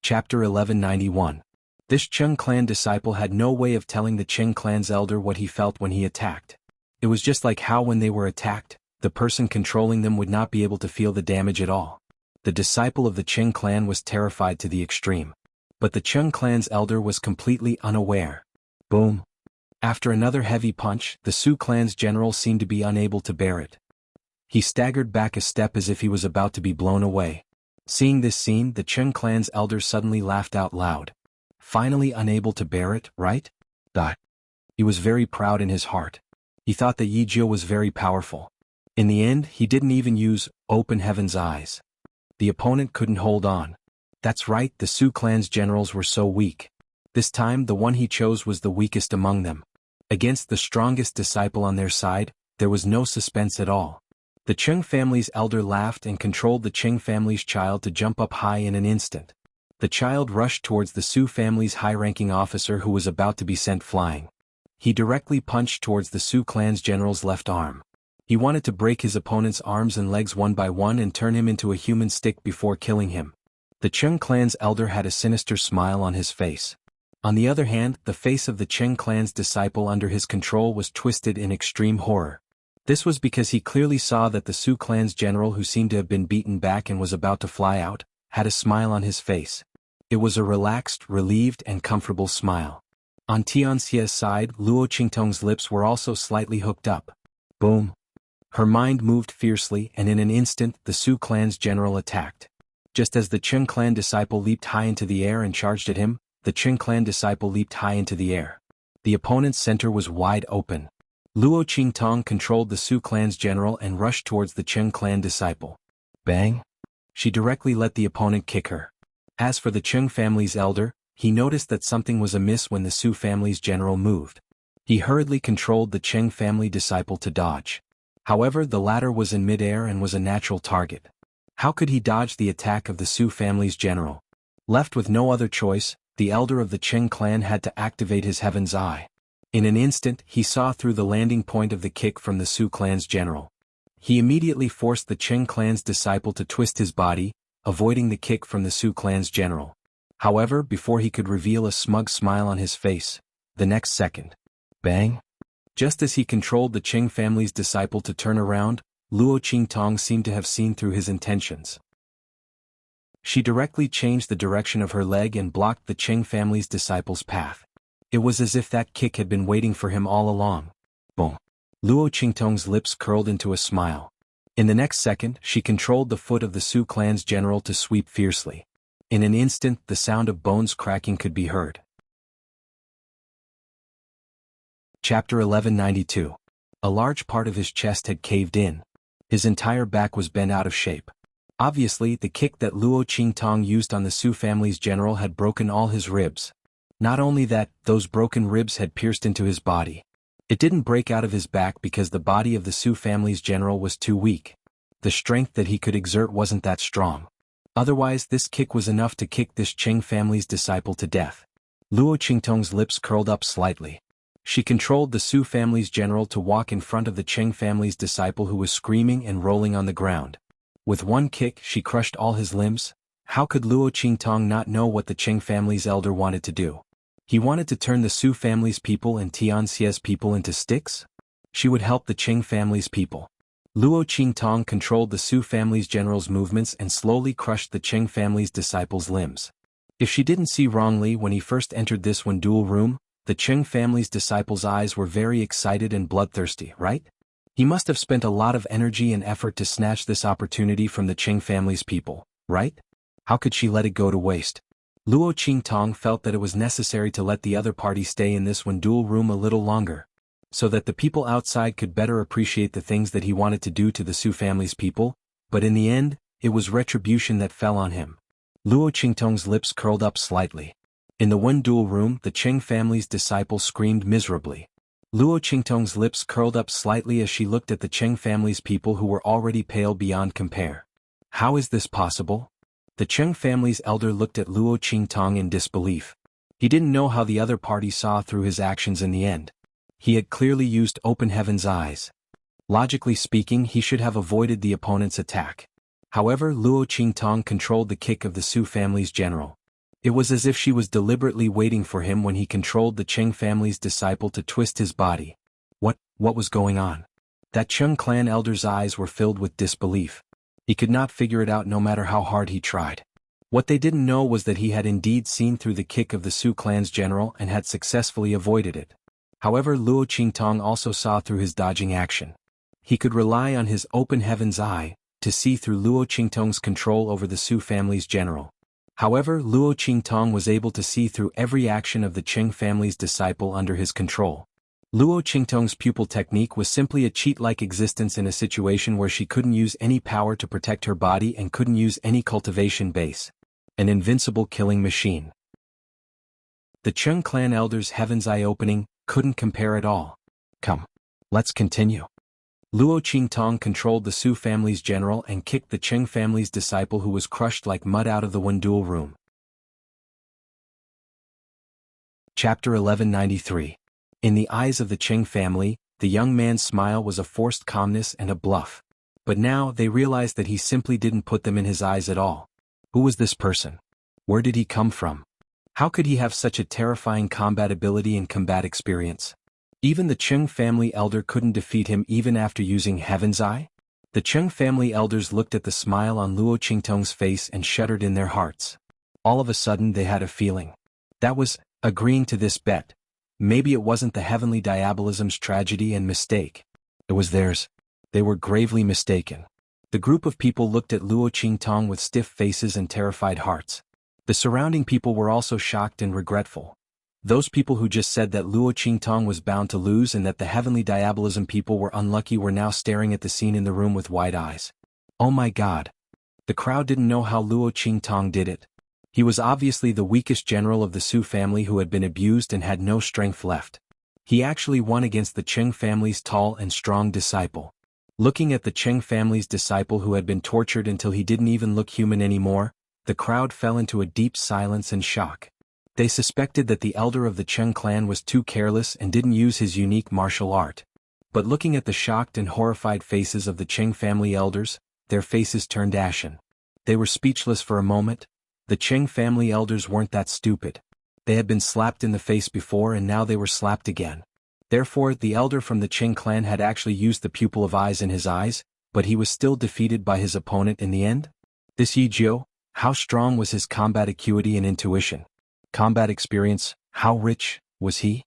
Chapter 1191. This Cheng clan disciple had no way of telling the Cheng clan's elder what he felt when he attacked. It was just like how when they were attacked, the person controlling them would not be able to feel the damage at all. The disciple of the Cheng clan was terrified to the extreme. But the Cheng clan's elder was completely unaware. Boom. After another heavy punch, the Su clan's general seemed to be unable to bear it. He staggered back a step as if he was about to be blown away. Seeing this scene, the Cheng clan's elder suddenly laughed out loud. Finally unable to bear it, right? He was very proud in his heart. He thought that Yi Jiu was very powerful. In the end, he didn't even use open heaven's eyes. The opponent couldn't hold on. That's right, the Su clan's generals were so weak. This time, the one he chose was the weakest among them. Against the strongest disciple on their side, there was no suspense at all. The Cheng family's elder laughed and controlled the Cheng family's child to jump up high in an instant. The child rushed towards the Su family's high-ranking officer who was about to be sent flying. He directly punched towards the Su clan's general's left arm. He wanted to break his opponent's arms and legs one by one and turn him into a human stick before killing him. The Cheng clan's elder had a sinister smile on his face. On the other hand, the face of the Cheng clan's disciple under his control was twisted in extreme horror. This was because he clearly saw that the Su clan's general, who seemed to have been beaten back and was about to fly out, had a smile on his face. It was a relaxed, relieved, and comfortable smile. On Tianxia's side, Luo Qingtong's lips were also slightly hooked up. Boom. Her mind moved fiercely, and in an instant, the Su clan's general attacked. Just as the Cheng clan disciple leaped high into the air and charged at him, the Cheng clan disciple leaped high into the air. The opponent's center was wide open. Luo Qingtong controlled the Su clan's general and rushed towards the Cheng clan disciple. Bang! She directly let the opponent kick her. As for the Cheng family's elder, he noticed that something was amiss when the Su family's general moved. He hurriedly controlled the Cheng family disciple to dodge. However, the latter was in midair and was a natural target. How could he dodge the attack of the Su family's general? Left with no other choice, the elder of the Cheng clan had to activate his heaven's eye. In an instant, he saw through the landing point of the kick from the Su clan's general. He immediately forced the Cheng clan's disciple to twist his body, avoiding the kick from the Su clan's general. However, before he could reveal a smug smile on his face, the next second, bang! Just as he controlled the Cheng family's disciple to turn around, Luo Qingtong seemed to have seen through his intentions. She directly changed the direction of her leg and blocked the Cheng family's disciple's path. It was as if that kick had been waiting for him all along. Boom! Luo Qingtong's lips curled into a smile. In the next second, she controlled the foot of the Su clan's general to sweep fiercely. In an instant, the sound of bones cracking could be heard. Chapter 1192. A large part of his chest had caved in. His entire back was bent out of shape. Obviously, the kick that Luo Qingtong used on the Su family's general had broken all his ribs. Not only that, those broken ribs had pierced into his body. It didn't break out of his back because the body of the Su family's general was too weak. The strength that he could exert wasn't that strong. Otherwise, this kick was enough to kick this Cheng family's disciple to death. Luo Qingtong's lips curled up slightly. She controlled the Su family's general to walk in front of the Cheng family's disciple who was screaming and rolling on the ground. With one kick, she crushed all his limbs. How could Luo Qingtong not know what the Cheng family's elder wanted to do? He wanted to turn the Su family's people and Tianxia's people into sticks? She would help the Cheng family's people. Luo Qingtong controlled the Su family's general's movements and slowly crushed the Cheng family's disciple's limbs. If she didn't see wrongly when he first entered this duel room, the Cheng family's disciple's eyes were very excited and bloodthirsty, right? He must have spent a lot of energy and effort to snatch this opportunity from the Cheng family's people, right? How could she let it go to waste? Luo Qingtong felt that it was necessary to let the other party stay in this duel room a little longer, so that the people outside could better appreciate the things that he wanted to do to the Su family's people, but in the end, it was retribution that fell on him. Luo Qingtong's lips curled up slightly. In the duel room, the Cheng family's disciple screamed miserably. Luo Qingtong's lips curled up slightly as she looked at the Cheng family's people who were already pale beyond compare. How is this possible? The Cheng family's elder looked at Luo Qingtong in disbelief. He didn't know how the other party saw through his actions in the end. He had clearly used open heaven's eyes. Logically speaking, he should have avoided the opponent's attack. However, Luo Qingtong controlled the kick of the Su family's general. It was as if she was deliberately waiting for him when he controlled the Cheng family's disciple to twist his body. What was going on? That Cheng clan elder's eyes were filled with disbelief. He could not figure it out no matter how hard he tried. What they didn't know was that he had indeed seen through the kick of the Su clan's general and had successfully avoided it. However, Luo Qingtong also saw through his dodging action. He could rely on his open heaven's eye to see through Luo Qingtong's control over the Su family's general. However, Luo Qingtong was able to see through every action of the Cheng family's disciple under his control. Luo Qingtong's pupil technique was simply a cheat-like existence in a situation where she couldn't use any power to protect her body and couldn't use any cultivation base. An invincible killing machine. The Cheng clan elder's heaven's eye opening couldn't compare at all. Come. Let's continue. Luo Qingtong controlled the Su family's general and kicked the Cheng family's disciple who was crushed like mud out of the Wendul room. Chapter 1193. In the eyes of the Cheng family, the young man's smile was a forced calmness and a bluff. But now they realized that he simply didn't put them in his eyes at all. Who was this person? Where did he come from? How could he have such a terrifying combat ability and combat experience? Even the Cheng family elder couldn't defeat him even after using Heaven's Eye? The Cheng family elders looked at the smile on Luo Qingtong's face and shuddered in their hearts. All of a sudden they had a feeling. That was, agreeing to this bet. Maybe it wasn't the heavenly diabolism's tragedy and mistake. It was theirs. They were gravely mistaken. The group of people looked at Luo Qingtong with stiff faces and terrified hearts. The surrounding people were also shocked and regretful. Those people who just said that Luo Qingtong was bound to lose and that the heavenly diabolism people were unlucky were now staring at the scene in the room with wide eyes. Oh my God. The crowd didn't know how Luo Qingtong did it. He was obviously the weakest general of the Su family who had been abused and had no strength left. He actually won against the Cheng family's tall and strong disciple. Looking at the Cheng family's disciple who had been tortured until he didn't even look human anymore, the crowd fell into a deep silence and shock. They suspected that the elder of the Cheng clan was too careless and didn't use his unique martial art. But looking at the shocked and horrified faces of the Cheng family elders, their faces turned ashen. They were speechless for a moment. The Cheng family elders weren't that stupid. They had been slapped in the face before and now they were slapped again. Therefore, the elder from the Cheng clan had actually used the pupil of eyes in his eyes, but he was still defeated by his opponent in the end? This Yi Jiu, how strong was his combat acuity and intuition? Combat experience, how rich was he?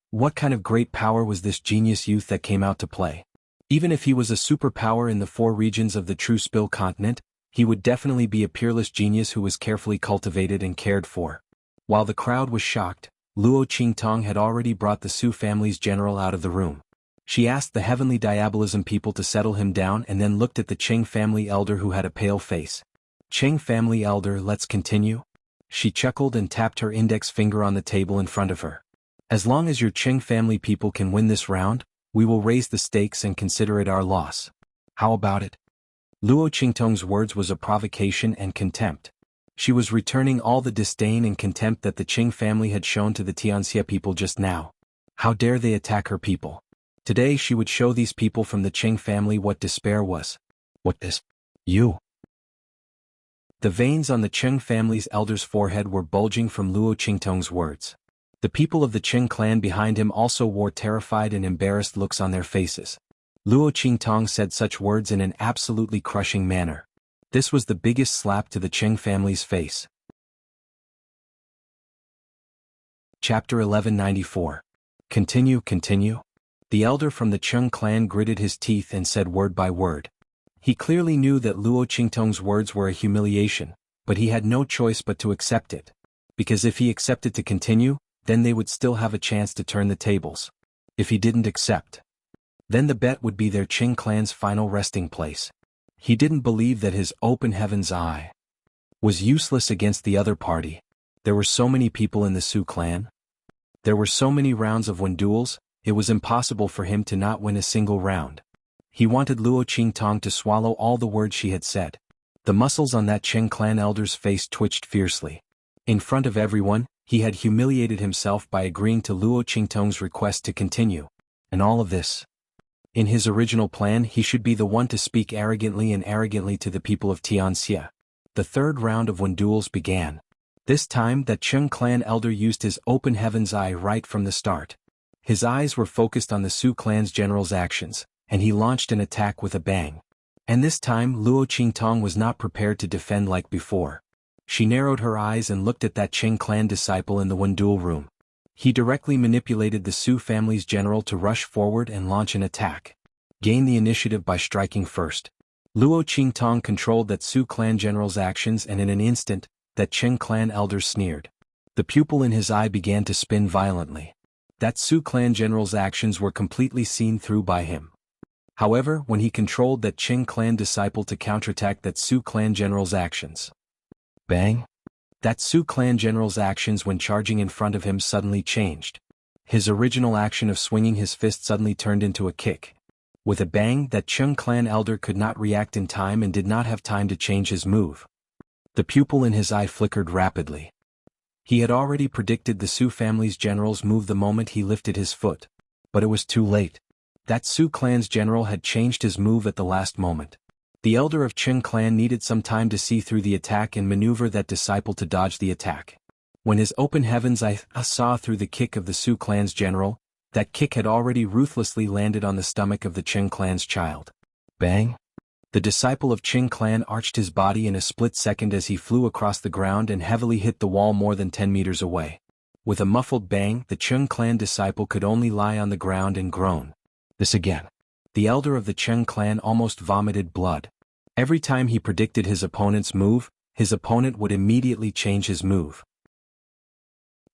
What kind of great power was this genius youth that came out to play? Even if he was a superpower in the 4 regions of the True Spill continent, he would definitely be a peerless genius who was carefully cultivated and cared for. While the crowd was shocked, Luo Qingtong had already brought the Su family's general out of the room. She asked the heavenly diabolism people to settle him down and then looked at the Cheng family elder who had a pale face. Cheng family elder, let's continue? She chuckled and tapped her index finger on the table in front of her. As long as your Cheng family people can win this round, we will raise the stakes and consider it our loss. How about it? Luo Qingtong's words was a provocation and contempt. She was returning all the disdain and contempt that the Cheng family had shown to the Tianxia people just now. How dare they attack her people? Today she would show these people from the Cheng family what despair was. What is? You. The veins on the Cheng family's elder's forehead were bulging from Luo Qingtong's words. The people of the Cheng clan behind him also wore terrified and embarrassed looks on their faces. Luo Qingtong said such words in an absolutely crushing manner. This was the biggest slap to the Cheng family's face. Chapter 1194. Continue. The elder from the Cheng clan gritted his teeth and said word by word. He clearly knew that Luo Qingtong's words were a humiliation, but he had no choice but to accept it. Because if he accepted to continue, then they would still have a chance to turn the tables. If he didn't accept, then the bet would be their Cheng clan's final resting place. He didn't believe that his open heaven's eye was useless against the other party. There were so many people in the Su clan. There were so many rounds of duels, it was impossible for him to not win a single round. He wanted Luo Qingtong to swallow all the words she had said. The muscles on that Cheng clan elder's face twitched fiercely. In front of everyone, he had humiliated himself by agreeing to Luo Qingtong's request to continue. And all of this. In his original plan, he should be the one to speak arrogantly to the people of Tianxia. The third round of duels began. This time that Cheng clan elder used his open heaven's eye right from the start. His eyes were focused on the Su clan's general's actions, and he launched an attack with a bang. And this time Luo Qingtong was not prepared to defend like before. She narrowed her eyes and looked at that Cheng clan disciple in the Wendul room. He directly manipulated the Su family's general to rush forward and launch an attack. Gain the initiative by striking first. Luo Qingtong controlled that Su clan general's actions, and in an instant, that Cheng clan elder sneered. The pupil in his eye began to spin violently. That Su clan general's actions were completely seen through by him. However, when he controlled that Cheng clan disciple to counterattack that Su clan general's actions. Bang! That Su clan general's actions when charging in front of him suddenly changed. His original action of swinging his fist suddenly turned into a kick. With a bang, that Cheng clan elder could not react in time and did not have time to change his move. The pupil in his eye flickered rapidly. He had already predicted the Su family's general's move the moment he lifted his foot. But it was too late. That Su clan's general had changed his move at the last moment. The elder of Cheng clan needed some time to see through the attack and maneuver that disciple to dodge the attack. When his open heaven's eye saw through the kick of the Su clan's general, that kick had already ruthlessly landed on the stomach of the Cheng clan's child. Bang! The disciple of Cheng clan arched his body in a split second as he flew across the ground and heavily hit the wall more than 10 meters away. With a muffled bang, the Cheng clan disciple could only lie on the ground and groan. This again. The elder of the Cheng clan almost vomited blood. Every time he predicted his opponent's move, his opponent would immediately change his move.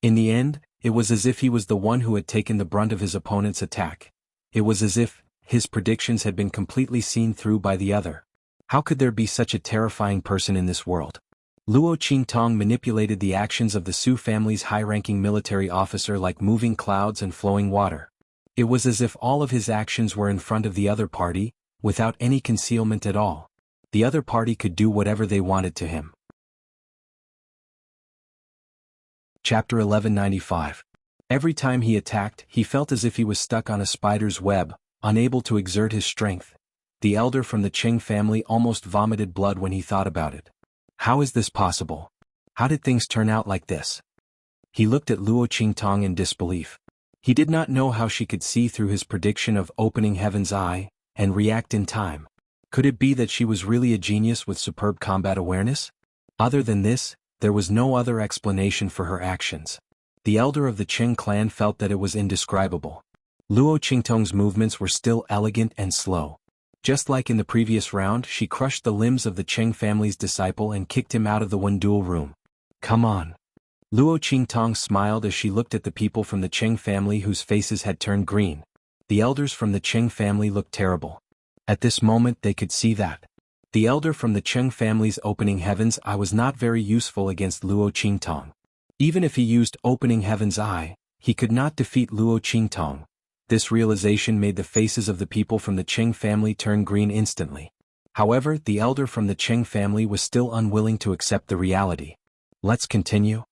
In the end, it was as if he was the one who had taken the brunt of his opponent's attack. It was as if his predictions had been completely seen through by the other. How could there be such a terrifying person in this world? Luo Qingtong manipulated the actions of the Su family's high-ranking military officer like moving clouds and flowing water. It was as if all of his actions were in front of the other party, without any concealment at all. The other party could do whatever they wanted to him. Chapter 1195. Every time he attacked, he felt as if he was stuck on a spider's web, unable to exert his strength. The elder from the Cheng family almost vomited blood when he thought about it. How is this possible? How did things turn out like this? He looked at Luo Qingtong in disbelief. He did not know how she could see through his prediction of opening heaven's eye, and react in time. Could it be that she was really a genius with superb combat awareness? Other than this, there was no other explanation for her actions. The elder of the Cheng clan felt that it was indescribable. Luo Qingtong's movements were still elegant and slow. Just like in the previous round, she crushed the limbs of the Cheng family's disciple and kicked him out of the Wendul room. Come on. Luo Qingtong smiled as she looked at the people from the Cheng family whose faces had turned green. The elders from the Cheng family looked terrible. At this moment they could see that the elder from the Cheng family's opening heaven's eye was not very useful against Luo Qingtong. Even if he used opening heaven's eye, he could not defeat Luo Qingtong. This realization made the faces of the people from the Cheng family turn green instantly. However, the elder from the Cheng family was still unwilling to accept the reality. Let's continue.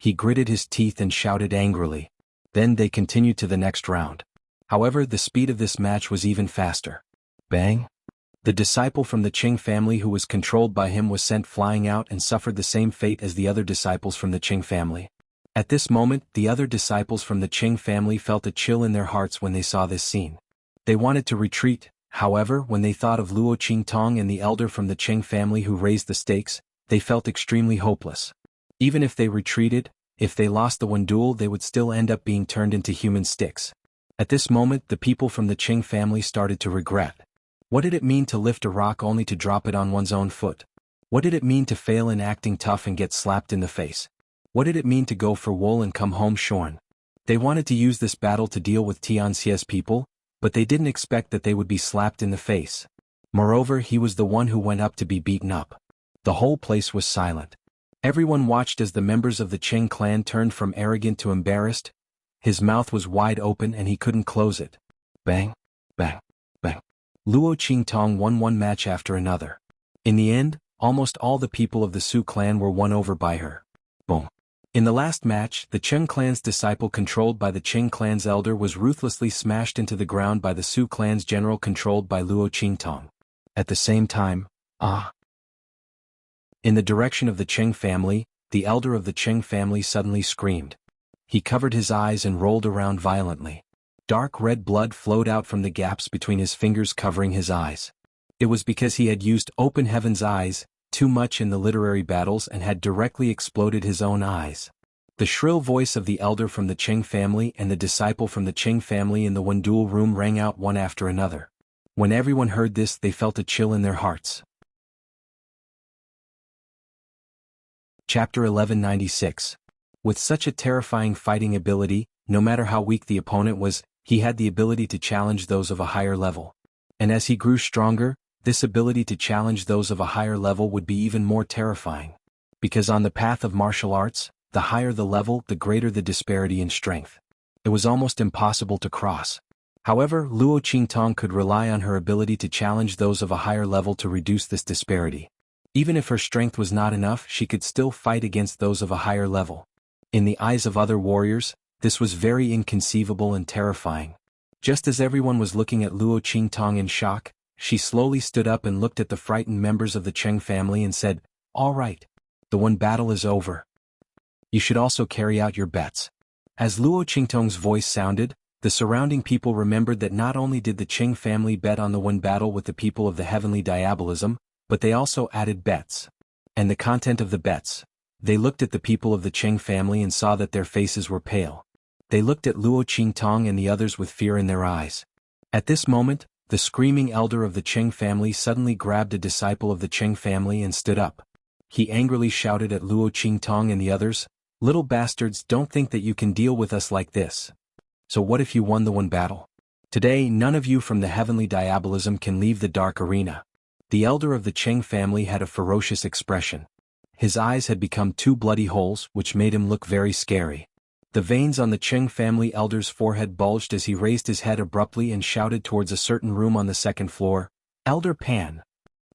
He gritted his teeth and shouted angrily. Then they continued to the next round. However, the speed of this match was even faster. Bang! The disciple from the Cheng family who was controlled by him was sent flying out and suffered the same fate as the other disciples from the Cheng family. At this moment, the other disciples from the Cheng family felt a chill in their hearts when they saw this scene. They wanted to retreat, however, when they thought of Luo Qingtong and the elder from the Cheng family who raised the stakes, they felt extremely hopeless. Even if they retreated, if they lost the Wendul, they would still end up being turned into human sticks. At this moment, the people from the Cheng family started to regret. What did it mean to lift a rock only to drop it on one's own foot? What did it mean to fail in acting tough and get slapped in the face? What did it mean to go for wool and come home shorn? They wanted to use this battle to deal with Tianxia's people, but they didn't expect that they would be slapped in the face. Moreover, he was the one who went up to be beaten up. The whole place was silent. Everyone watched as the members of the Cheng clan turned from arrogant to embarrassed. His mouth was wide open and he couldn't close it. Bang, bang, bang. Luo Qingtong won one match after another. In the end, almost all the people of the Su clan were won over by her. Boom. In the last match, the Cheng clan's disciple controlled by the Cheng clan's elder was ruthlessly smashed into the ground by the Su clan's general controlled by Luo Qingtong. At the same time, in the direction of the Cheng family, the elder of the Cheng family suddenly screamed. He covered his eyes and rolled around violently. Dark red blood flowed out from the gaps between his fingers covering his eyes. It was because he had used Open Heaven's eyes too much in the literary battles and had directly exploded his own eyes. The shrill voice of the elder from the Cheng family and the disciple from the Cheng family in the Wendul room rang out one after another. When everyone heard this, they felt a chill in their hearts. Chapter 1196. With such a terrifying fighting ability, no matter how weak the opponent was, he had the ability to challenge those of a higher level. And as he grew stronger, this ability to challenge those of a higher level would be even more terrifying. Because on the path of martial arts, the higher the level, the greater the disparity in strength. It was almost impossible to cross. However, Luo Qingtong could rely on her ability to challenge those of a higher level to reduce this disparity. Even if her strength was not enough, she could still fight against those of a higher level. In the eyes of other warriors, this was very inconceivable and terrifying. Just as everyone was looking at Luo Qingtong in shock, she slowly stood up and looked at the frightened members of the Cheng family and said, "All right. The one battle is over. You should also carry out your bets." As Luo Qingtong's voice sounded, the surrounding people remembered that not only did the Cheng family bet on the one battle with the people of the heavenly diabolism, but they also added bets. And the content of the bets. They looked at the people of the Cheng family and saw that their faces were pale. They looked at Luo Qingtong and the others with fear in their eyes. At this moment, the screaming elder of the Cheng family suddenly grabbed a disciple of the Cheng family and stood up. He angrily shouted at Luo Qingtong and the others, "Little bastards, don't think that you can deal with us like this. So what if you won the one battle? Today none of you from the heavenly diabolism can leave the dark arena." The elder of the Cheng family had a ferocious expression. His eyes had become two bloody holes, which made him look very scary. The veins on the Cheng family elder's forehead bulged as he raised his head abruptly and shouted towards a certain room on the second floor, "Elder Pan,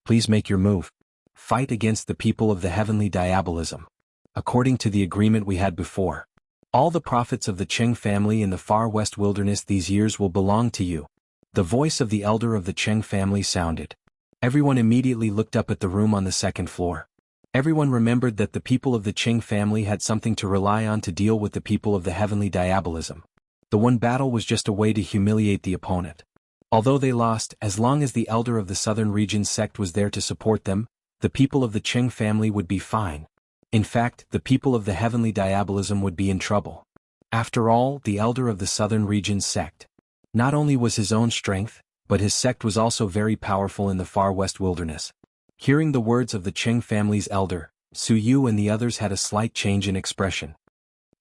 please make your move. Fight against the people of the heavenly diabolism. According to the agreement we had before. All the profits of the Cheng family in the far west wilderness these years will belong to you." The voice of the elder of the Cheng family sounded. Everyone immediately looked up at the room on the second floor. Everyone remembered that the people of the Cheng family had something to rely on to deal with the people of the heavenly diabolism. The one battle was just a way to humiliate the opponent. Although they lost, as long as the elder of the southern region sect was there to support them, the people of the Cheng family would be fine. In fact, the people of the heavenly diabolism would be in trouble. After all, the elder of the southern region sect. Not only was his own strength, but his sect was also very powerful in the far west wilderness. Hearing the words of the Cheng family's elder, Su Yu and the others had a slight change in expression.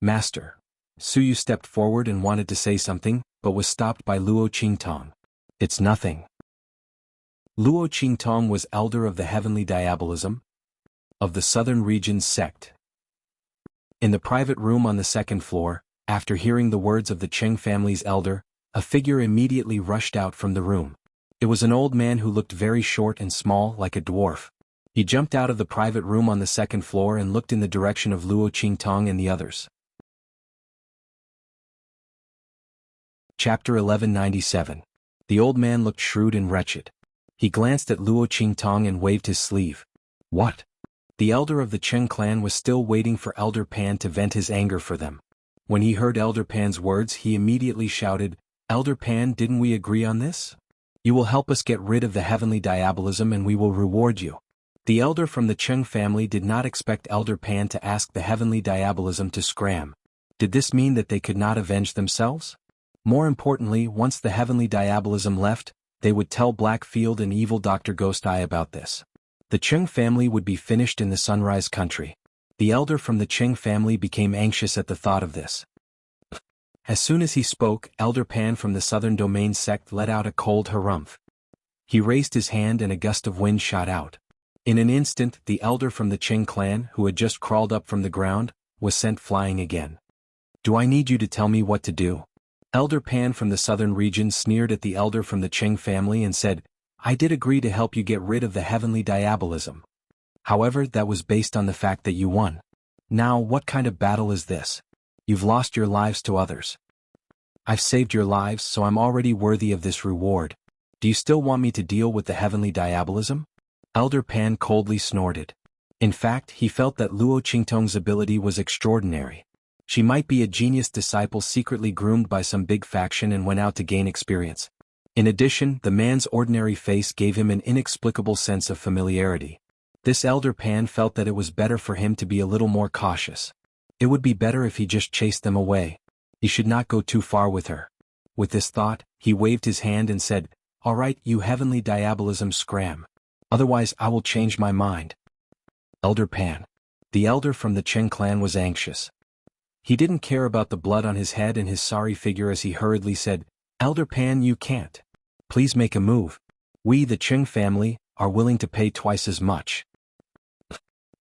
"Master." Su Yu stepped forward and wanted to say something, but was stopped by Luo Qingtong. "It's nothing." Luo Qingtong was elder of the heavenly diabolism, of the southern region's sect. In the private room on the second floor, after hearing the words of the Cheng family's elder, a figure immediately rushed out from the room. It was an old man who looked very short and small, like a dwarf. He jumped out of the private room on the second floor and looked in the direction of Luo Qingtong and the others. Chapter 1197. The old man looked shrewd and wretched. He glanced at Luo Qingtong and waved his sleeve. "What?" The elder of the Cheng clan was still waiting for Elder Pan to vent his anger for them. When he heard Elder Pan's words, he immediately shouted, "Elder Pan, didn't we agree on this? You will help us get rid of the heavenly diabolism and we will reward you." The elder from the Cheng family did not expect Elder Pan to ask the heavenly diabolism to scram. Did this mean that they could not avenge themselves? More importantly, once the heavenly diabolism left, they would tell Blackfield and evil Dr. Ghost Eye about this. The Cheng family would be finished in the Sunrise Country. The elder from the Cheng family became anxious at the thought of this. As soon as he spoke, Elder Pan from the Southern Domain sect let out a cold harumph. He raised his hand and a gust of wind shot out. In an instant, the elder from the Cheng clan, who had just crawled up from the ground, was sent flying again. "Do I need you to tell me what to do?" Elder Pan from the Southern region sneered at the elder from the Cheng family and said, "I did agree to help you get rid of the heavenly diabolism. However, that was based on the fact that you won. Now, what kind of battle is this? You've lost your lives to others. I've saved your lives, so I'm already worthy of this reward. Do you still want me to deal with the heavenly diabolism?" Elder Pan coldly snorted. In fact, he felt that Luo Qingtong's ability was extraordinary. She might be a genius disciple secretly groomed by some big faction and went out to gain experience. In addition, the man's ordinary face gave him an inexplicable sense of familiarity. This elder Pan felt that it was better for him to be a little more cautious. It would be better if he just chased them away. He should not go too far with her. With this thought, he waved his hand and said, "All right, you heavenly diabolism scram. Otherwise I will change my mind." Elder Pan. The elder from the Cheng clan was anxious. He didn't care about the blood on his head and his sorry figure as he hurriedly said, "Elder Pan, you can't. Please make a move. We, the Cheng family, are willing to pay twice as much.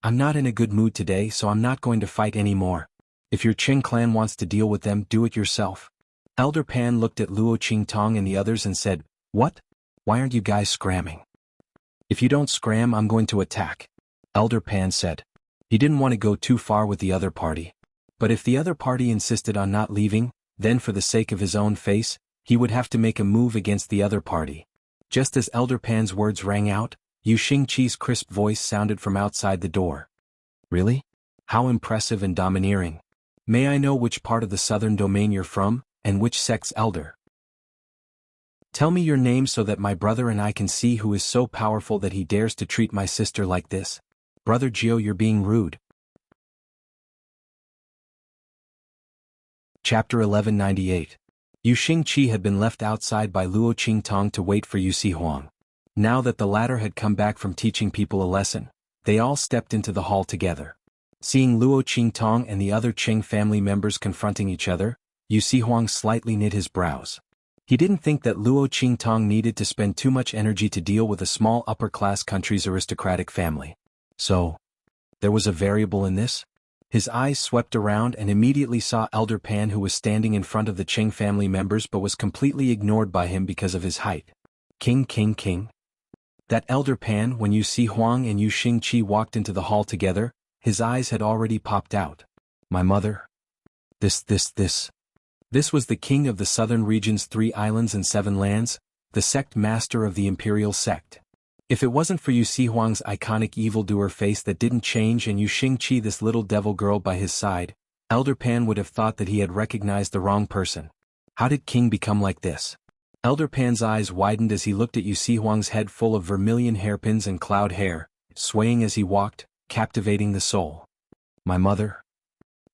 I'm not in a good mood today, so I'm not going to fight anymore. If your Cheng clan wants to deal with them, do it yourself." Elder Pan looked at Luo Qingtong and the others and said, "What? Why aren't you guys scramming?" "If you don't scram, I'm going to attack," Elder Pan said. He didn't want to go too far with the other party. But if the other party insisted on not leaving, then for the sake of his own face, he would have to make a move against the other party. Just as Elder Pan's words rang out, Yu Xingqi's crisp voice sounded from outside the door. "Really? How impressive and domineering. May I know which part of the southern domain you're from, and which sect's elder? Tell me your name so that my brother and I can see who is so powerful that he dares to treat my sister like this. Brother Gio, you're being rude." Chapter 1198. Yu Xingqi had been left outside by Luo Qingtong to wait for Yu Huang. Now that the latter had come back from teaching people a lesson, they all stepped into the hall together. Seeing Luo Qingtong and the other Cheng family members confronting each other, Yu Huang slightly knit his brows. He didn't think that Luo Qingtong needed to spend too much energy to deal with a small upper-class country's aristocratic family. So, there was a variable in this? His eyes swept around and immediately saw Elder Pan, who was standing in front of the Cheng family members but was completely ignored by him because of his height. King. That Elder Pan, when Yu Huang and Yu Xingqi walked into the hall together, his eyes had already popped out. My mother? This was the king of the southern region's 3 islands and 7 lands, the sect master of the imperial sect. If it wasn't for Yu Huang's iconic evildoer face that didn't change and Yu Xingqi, this little devil girl by his side, Elder Pan would have thought that he had recognized the wrong person. How did King become like this? Elder Pan's eyes widened as he looked at Yu Huang's head full of vermilion hairpins and cloud hair, swaying as he walked, captivating the soul. My mother?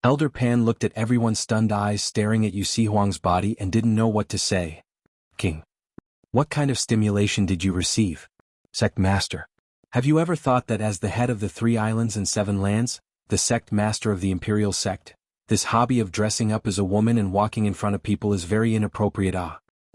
Elder Pan looked at everyone's stunned eyes staring at Yu Huang's body and didn't know what to say. King. What kind of stimulation did you receive? Sect Master. Have you ever thought that as the head of the 3 islands and 7 lands, the sect master of the imperial sect, this hobby of dressing up as a woman and walking in front of people is very inappropriate?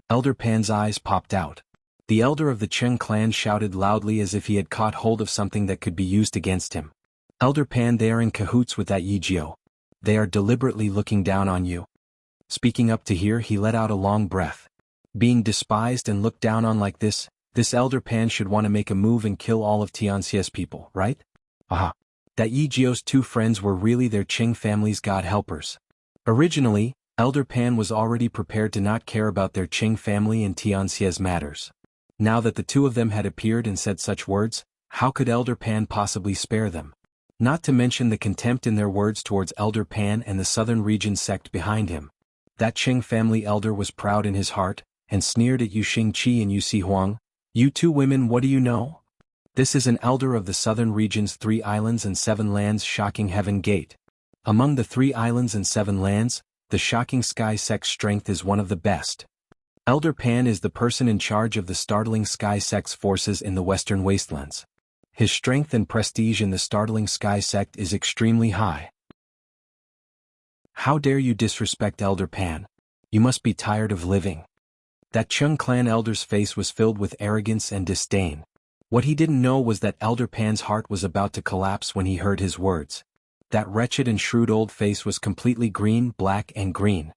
Elder Pan's eyes popped out. The elder of the Cheng clan shouted loudly as if he had caught hold of something that could be used against him. Elder Pan, they are in cahoots with that Yijio. They are deliberately looking down on you. Speaking up to hear, he let out a long breath. Being despised and looked down on like this Elder Pan should want to make a move and kill all of Tianxia's people, right? Aha. That Yijio's 2 friends were really their Cheng family's god helpers. Originally, Elder Pan was already prepared to not care about their Cheng family and Tianxia's matters. Now that the 2 of them had appeared and said such words, how could Elder Pan possibly spare them? Not to mention the contempt in their words towards Elder Pan and the southern region sect behind him. That Cheng family elder was proud in his heart, and sneered at Yu Xingqi and Yu Huang. You 2 women, what do you know? This is an elder of the southern region's 3 islands and 7 lands, shocking heaven gate. Among the 3 islands and 7 lands, the shocking sky sect's strength is one of the best. Elder Pan is the person in charge of the startling sky sect's forces in the western wastelands. His strength and prestige in the startling sky sect is extremely high. How dare you disrespect Elder Pan? You must be tired of living. That Cheng clan elder's face was filled with arrogance and disdain. What he didn't know was that Elder Pan's heart was about to collapse when he heard his words. That wretched and shrewd old face was completely green, black and green.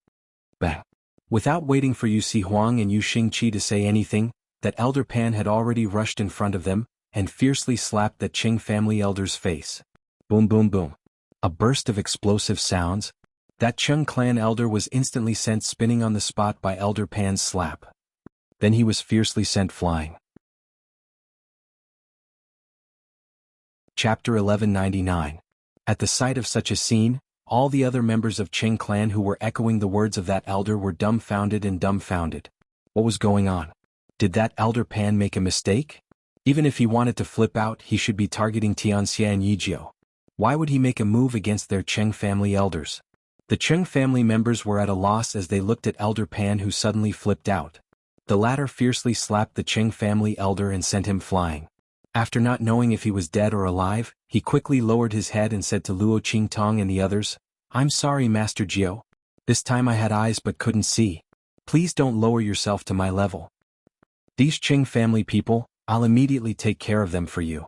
Bang. Without waiting for Yu Huang and Yu Xingqi to say anything, that Elder Pan had already rushed in front of them, and fiercely slapped that Cheng family elder's face. Boom boom boom. A burst of explosive sounds. That Cheng clan elder was instantly sent spinning on the spot by Elder Pan's slap. Then he was fiercely sent flying. Chapter 1199. At the sight of such a scene, all the other members of Qing clan who were echoing the words of that elder were dumbfounded and dumbfounded. What was going on? Did that elder Pan make a mistake? Even if he wanted to flip out, he should be targeting Tianxia and Yijio. Why would he make a move against their Qing family elders? The Qing family members were at a loss as they looked at Elder Pan, who suddenly flipped out. The latter fiercely slapped the Qing family elder and sent him flying. After not knowing if he was dead or alive, he quickly lowered his head and said to Luo Qingtong and the others, "I'm sorry, Master Jiao. This time I had eyes but couldn't see. Please don't lower yourself to my level. These Qing family people, I'll immediately take care of them for you.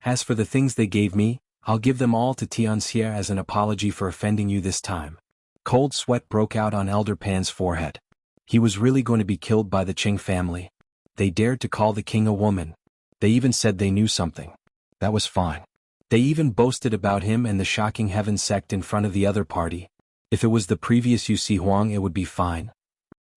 As for the things they gave me, I'll give them all to Tianxia as an apology for offending you this time." Cold sweat broke out on Elder Pan's forehead. He was really going to be killed by the Qing family. They dared to call the king a woman. They even said they knew something. That was fine. They even boasted about him and the Shocking Heaven sect in front of the other party. If it was the previous Yu Si Huang, it would be fine.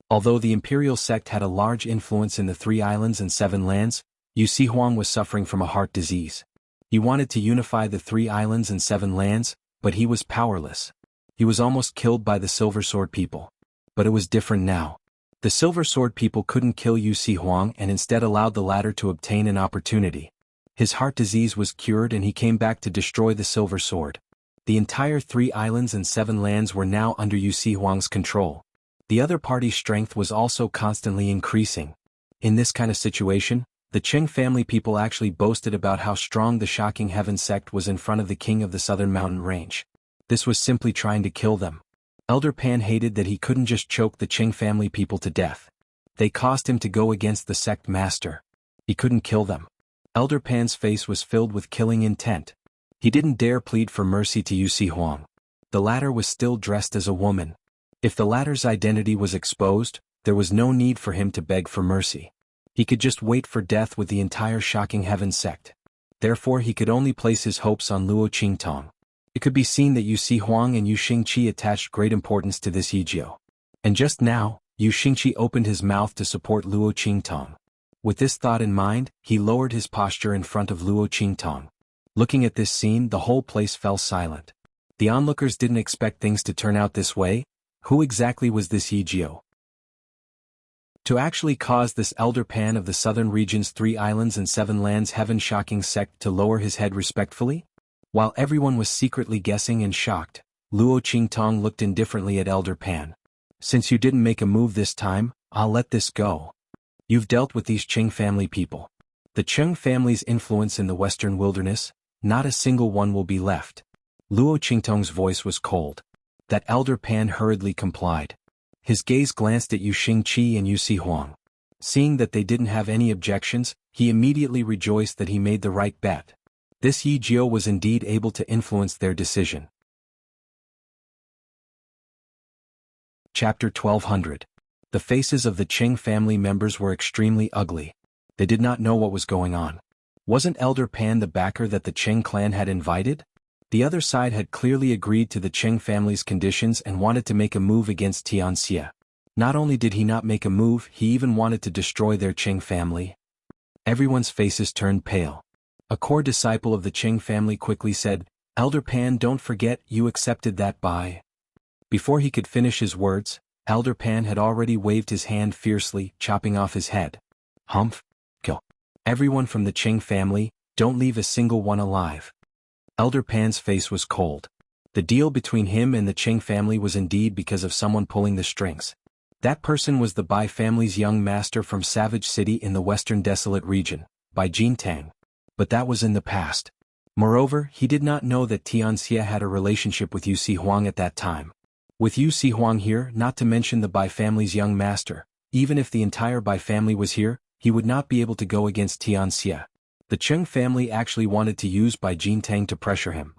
Although the imperial sect had a large influence in the 3 islands and 7 lands, Yu Si Huang was suffering from a heart disease. He wanted to unify the 3 islands and 7 lands, but he was powerless. He was almost killed by the Silver Sword people. But it was different now. The Silver Sword people couldn't kill Yu Si Huang and instead allowed the latter to obtain an opportunity. His heart disease was cured and he came back to destroy the Silver Sword. The entire 3 islands and 7 lands were now under Yu Si Huang's control. The other party's strength was also constantly increasing. In this kind of situation, the Qing family people actually boasted about how strong the Shocking Heaven sect was in front of the king of the Southern Mountain Range. This was simply trying to kill them. Elder Pan hated that he couldn't just choke the Qing family people to death. They caused him to go against the sect master. He couldn't kill them. Elder Pan's face was filled with killing intent. He didn't dare plead for mercy to Yu Si Huang. The latter was still dressed as a woman. If the latter's identity was exposed, there was no need for him to beg for mercy. He could just wait for death with the entire Shocking Heaven sect. Therefore he could only place his hopes on Luo Qingtong. It could be seen that Yu Si Huang and Yu Xingqi attached great importance to this Yijio. And just now, Yu Xingqi opened his mouth to support Luo Qingtong. With this thought in mind, he lowered his posture in front of Luo Qingtong. Looking at this scene, the whole place fell silent. The onlookers didn't expect things to turn out this way. Who exactly was this Yijio? To actually cause this Elder Pan of the southern region's 3 islands and 7 lands Heaven Shocking sect to lower his head respectfully? While everyone was secretly guessing and shocked, Luo Qingtong looked indifferently at Elder Pan. "Since you didn't make a move this time, I'll let this go. You've dealt with these Qing family people. The Qing family's influence in the western wilderness, not a single one will be left." Luo Qingtong's voice was cold. That Elder Pan hurriedly complied. His gaze glanced at Yu Xingqi and Yu Si Huang. Seeing that they didn't have any objections, he immediately rejoiced that he made the right bet. This Yijio was indeed able to influence their decision. Chapter 1200. The faces of the Qing family members were extremely ugly. They did not know what was going on. Wasn't Elder Pan the backer that the Qing clan had invited? The other side had clearly agreed to the Qing family's conditions and wanted to make a move against Tianxia. Not only did he not make a move, he even wanted to destroy their Qing family. Everyone's faces turned pale. A core disciple of the Qing family quickly said, "Elder Pan, don't forget you accepted that buy." Before he could finish his words, Elder Pan had already waved his hand fiercely, chopping off his head. "Humph! Kill everyone from the Qing family, don't leave a single one alive." Elder Pan's face was cold. The deal between him and the Qing family was indeed because of someone pulling the strings. That person was the Bai family's young master from Savage City in the western desolate region, Bai Jintang. But that was in the past. Moreover, he did not know that Tianxia had a relationship with Yu Si Huang at that time. With Yu Si Huang here, not to mention the Bai family's young master, even if the entire Bai family was here, he would not be able to go against Tianxia. The Qing family actually wanted to use Bai Jintang to pressure him.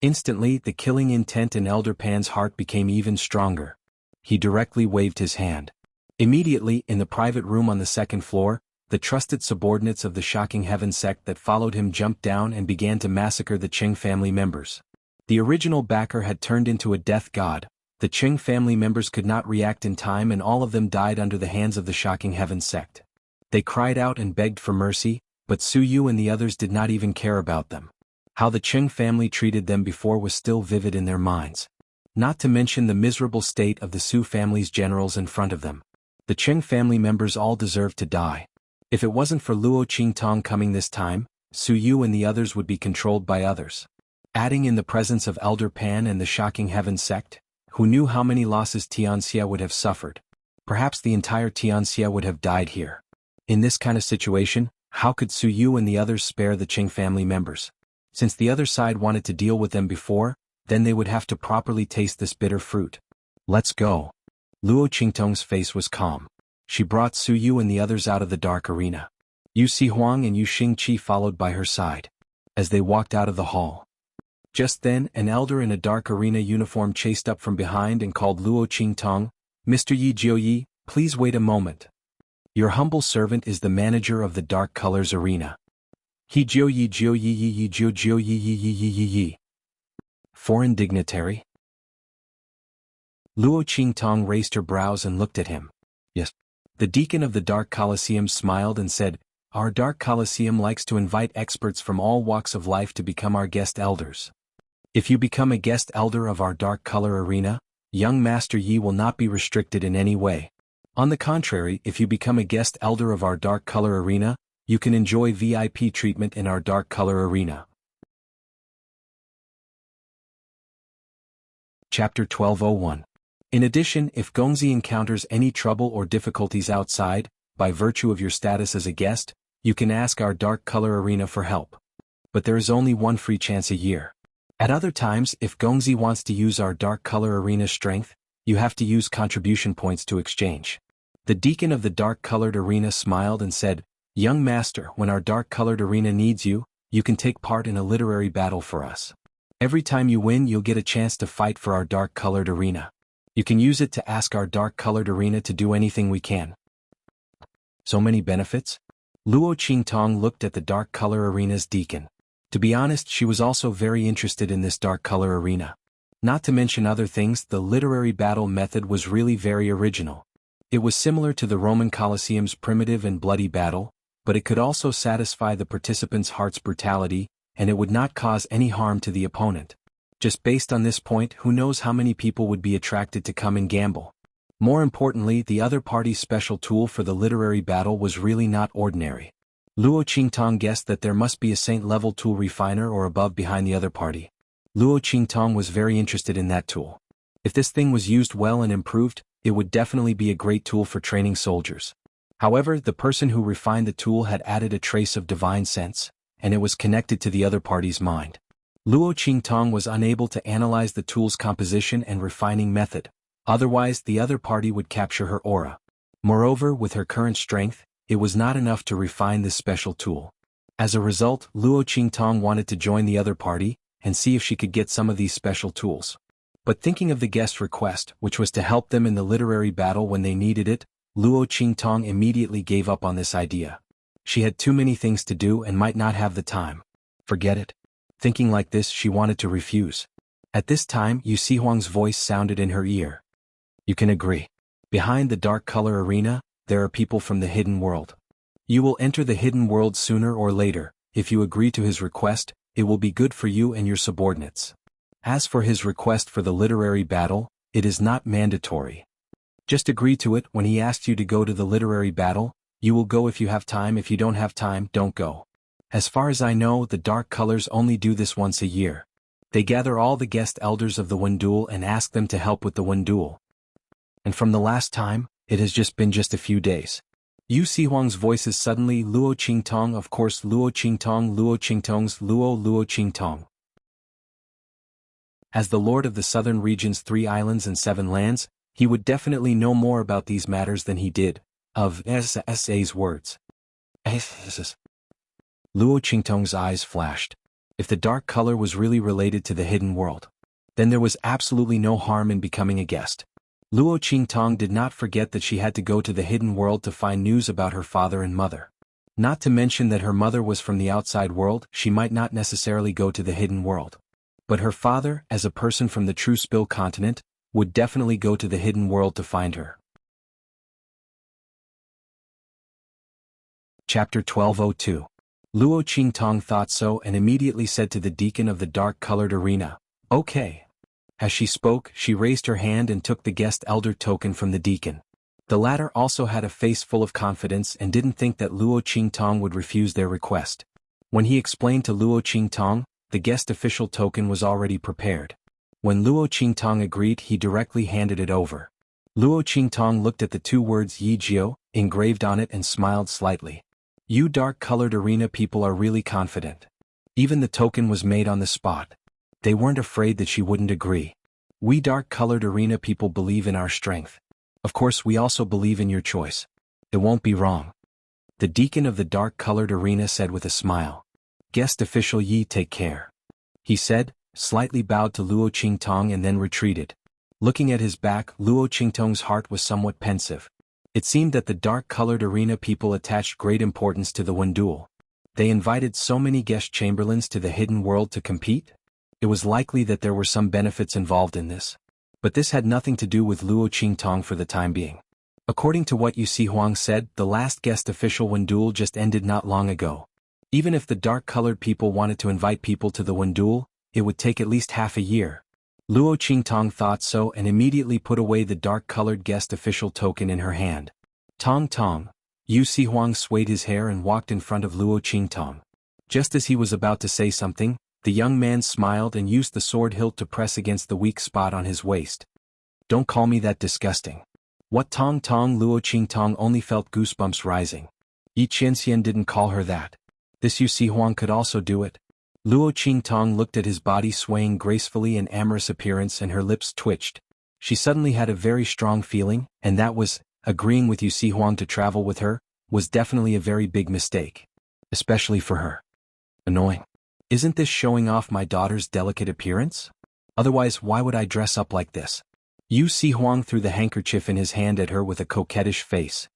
Instantly, the killing intent in Elder Pan's heart became even stronger. He directly waved his hand. Immediately, in the private room on the 2nd floor, the trusted subordinates of the Shocking Heaven sect that followed him jumped down and began to massacre the Qing family members. The original backer had turned into a death god. The Qing family members could not react in time and all of them died under the hands of the Shocking Heaven sect. They cried out and begged for mercy, but Su Yu and the others did not even care about them. How the Cheng family treated them before was still vivid in their minds. Not to mention the miserable state of the Su family's generals in front of them. The Cheng family members all deserved to die. If it wasn't for Luo Qingtong coming this time, Su Yu and the others would be controlled by others. Adding in the presence of Elder Pan and the Shocking Heaven sect, who knew how many losses Tianxia would have suffered. Perhaps the entire Tianxia would have died here. In this kind of situation, how could Su Yu and the others spare the Qing family members? Since the other side wanted to deal with them before, then they would have to properly taste this bitter fruit. Let's go. Luo Qingtong's face was calm. She brought Su Yu and the others out of the dark arena. Yu Huang and Yu Xingqi followed by her side. As they walked out of the hall. Just then, an elder in a dark arena uniform chased up from behind and called Luo Qingtong, "Mr. Yi Jiuyi, please wait a moment. Your humble servant is the manager of the Dark Colors Arena." He Jiuyi Jiuyi Yi Jiu Jiuyi Yi Yi Yi Yi Yi. Foreign dignitary? Luo Qingtong raised her brows and looked at him. Yes. The deacon of the Dark Colosseum smiled and said, "Our Dark Colosseum likes to invite experts from all walks of life to become our guest elders. If you become a guest elder of our Dark Color Arena, young Master Yi will not be restricted in any way. On the contrary, if you become a guest elder of our Dark Color Arena, you can enjoy VIP treatment in our Dark Color Arena." Chapter 1201. In addition, if Gongzi encounters any trouble or difficulties outside, by virtue of your status as a guest, you can ask our Dark Color Arena for help. But there is only one free chance a year. At other times, if Gongzi wants to use our Dark Color Arena's strength, you have to use contribution points to exchange. The deacon of the Dark Colored Arena smiled and said, "Young master, when our Dark Colored Arena needs you, you can take part in a literary battle for us. Every time you win, you'll get a chance to fight for our Dark Colored Arena. You can use it to ask our Dark Colored Arena to do anything we can." So many benefits? Luo Qingtong looked at the Dark Color Arena's deacon. To be honest, she was also very interested in this Dark Color Arena. Not to mention other things, the literary battle method was really very original. It was similar to the Roman Colosseum's primitive and bloody battle, but it could also satisfy the participants' heart's brutality, and it would not cause any harm to the opponent. Just based on this point, who knows how many people would be attracted to come and gamble. More importantly, the other party's special tool for the literary battle was really not ordinary. Luo Qingtong guessed that there must be a saint-level tool refiner or above behind the other party. Luo Qingtong was very interested in that tool. If this thing was used well and improved, it would definitely be a great tool for training soldiers. However, the person who refined the tool had added a trace of divine sense, and it was connected to the other party's mind. Luo Qingtong was unable to analyze the tool's composition and refining method, otherwise the other party would capture her aura. Moreover, with her current strength, it was not enough to refine this special tool. As a result, Luo Qingtong wanted to join the other party, and see if she could get some of these special tools. But thinking of the guest request, which was to help them in the literary battle when they needed it, Luo Qingtong immediately gave up on this idea. She had too many things to do and might not have the time. Forget it. Thinking like this, she wanted to refuse. At this time, Yu Huang's voice sounded in her ear. "You can agree. Behind the Dark Color Arena, there are people from the hidden world. You will enter the hidden world sooner or later. If you agree to his request, it will be good for you and your subordinates. As for his request for the literary battle, it is not mandatory. Just agree to it. When he asks you to go to the literary battle, you will go if you have time. If you don't have time, don't go. As far as I know, the Dark Colors only do this once a year. They gather all the guest elders of the Wenduel and ask them to help with the Wenduel. And from the last time, it has been just a few days." Yu Huang's voice is suddenly Luo Qingtong, of course Luo Qingtong, Luo Qingtong's Luo Qingtong. As the Lord of the Southern Region's 3 islands and 7 lands, he would definitely know more about these matters than he did, of SSA's words. Luo Qingtong's eyes flashed. If the dark color was really related to the hidden world, then there was absolutely no harm in becoming a guest. Luo Qingtong did not forget that she had to go to the hidden world to find news about her father and mother. Not to mention that her mother was from the outside world, she might not necessarily go to the hidden world. But her father, as a person from the True Spill continent, would definitely go to the hidden world to find her. Chapter 1202. Luo Qingtong thought so and immediately said to the deacon of the dark-colored arena, "Okay." As she spoke, she raised her hand and took the guest elder token from the deacon. The latter also had a face full of confidence and didn't think that Luo Qingtong would refuse their request. When he explained to Luo Qingtong, the guest official token was already prepared. When Luo Qingtong agreed, he directly handed it over. Luo Qingtong looked at the two words Yi Jiao engraved on it and smiled slightly. You dark-colored arena people are really confident. Even the token was made on the spot. They weren't afraid that she wouldn't agree. We dark-colored arena people believe in our strength. Of course, we also believe in your choice. It won't be wrong. The deacon of the dark-colored arena said with a smile. Guest official Yi, take care. He said, slightly bowed to Luo Qingtong and then retreated. Looking at his back, Luo Qingtong's heart was somewhat pensive. It seemed that the dark-colored arena people attached great importance to the one duel. They invited so many guest chamberlains to the hidden world to compete? It was likely that there were some benefits involved in this. But this had nothing to do with Luo Qingtong for the time being. According to what Yu Huang said, the last guest official one duel just ended not long ago. Even if the dark-colored people wanted to invite people to the one duel, it would take at least half a year. Luo Qingtong thought so and immediately put away the dark-colored guest official token in her hand. Tong tong. Yu Huang swayed his hair and walked in front of Luo Qingtong. Just as he was about to say something, the young man smiled and used the sword hilt to press against the weak spot on his waist. Don't call me that disgusting. What tong tong? Luo Qingtong only felt goosebumps rising. Yi Qianxian didn't call her that. This Yu Huang could also do it. Luo Qingtong looked at his body swaying gracefully in amorous appearance and her lips twitched. She suddenly had a very strong feeling, and that was, agreeing with Yu Huang to travel with her, was definitely a very big mistake. Especially for her. Annoying. Isn't this showing off my daughter's delicate appearance? Otherwise, why would I dress up like this? Yu Huang threw the handkerchief in his hand at her with a coquettish face.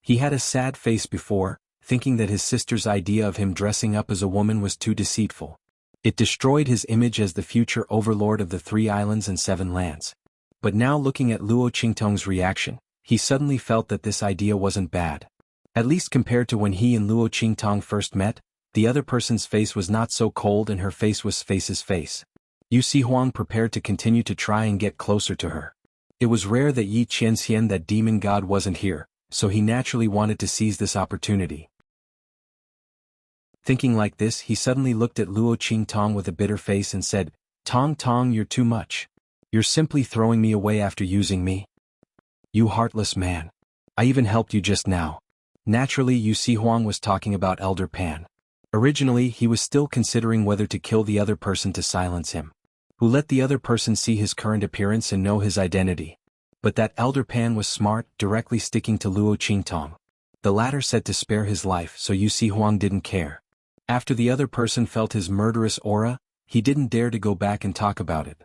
He had a sad face before, thinking that his sister's idea of him dressing up as a woman was too deceitful. It destroyed his image as the future overlord of the 3 islands and 7 lands. But now looking at Luo Qingtong's reaction, he suddenly felt that this idea wasn't bad. At least compared to when he and Luo Qingtong first met, the other person's face was not so cold and her face was Face's face. Yu Huang prepared to continue to try and get closer to her. It was rare that Yi Qianxian, that demon god, wasn't here, so he naturally wanted to seize this opportunity. Thinking like this, he suddenly looked at Luo Qingtong with a bitter face and said, Tong Tong, you're too much. You're simply throwing me away after using me. You heartless man. I even helped you just now. Naturally, Yu Huang was talking about Elder Pan. Originally, he was still considering whether to kill the other person to silence him. Who let the other person see his current appearance and know his identity. But that Elder Pan was smart, directly sticking to Luo Qingtong. The latter said to spare his life, so Yu Huang didn't care. After the other person felt his murderous aura, he didn't dare to go back and talk about it.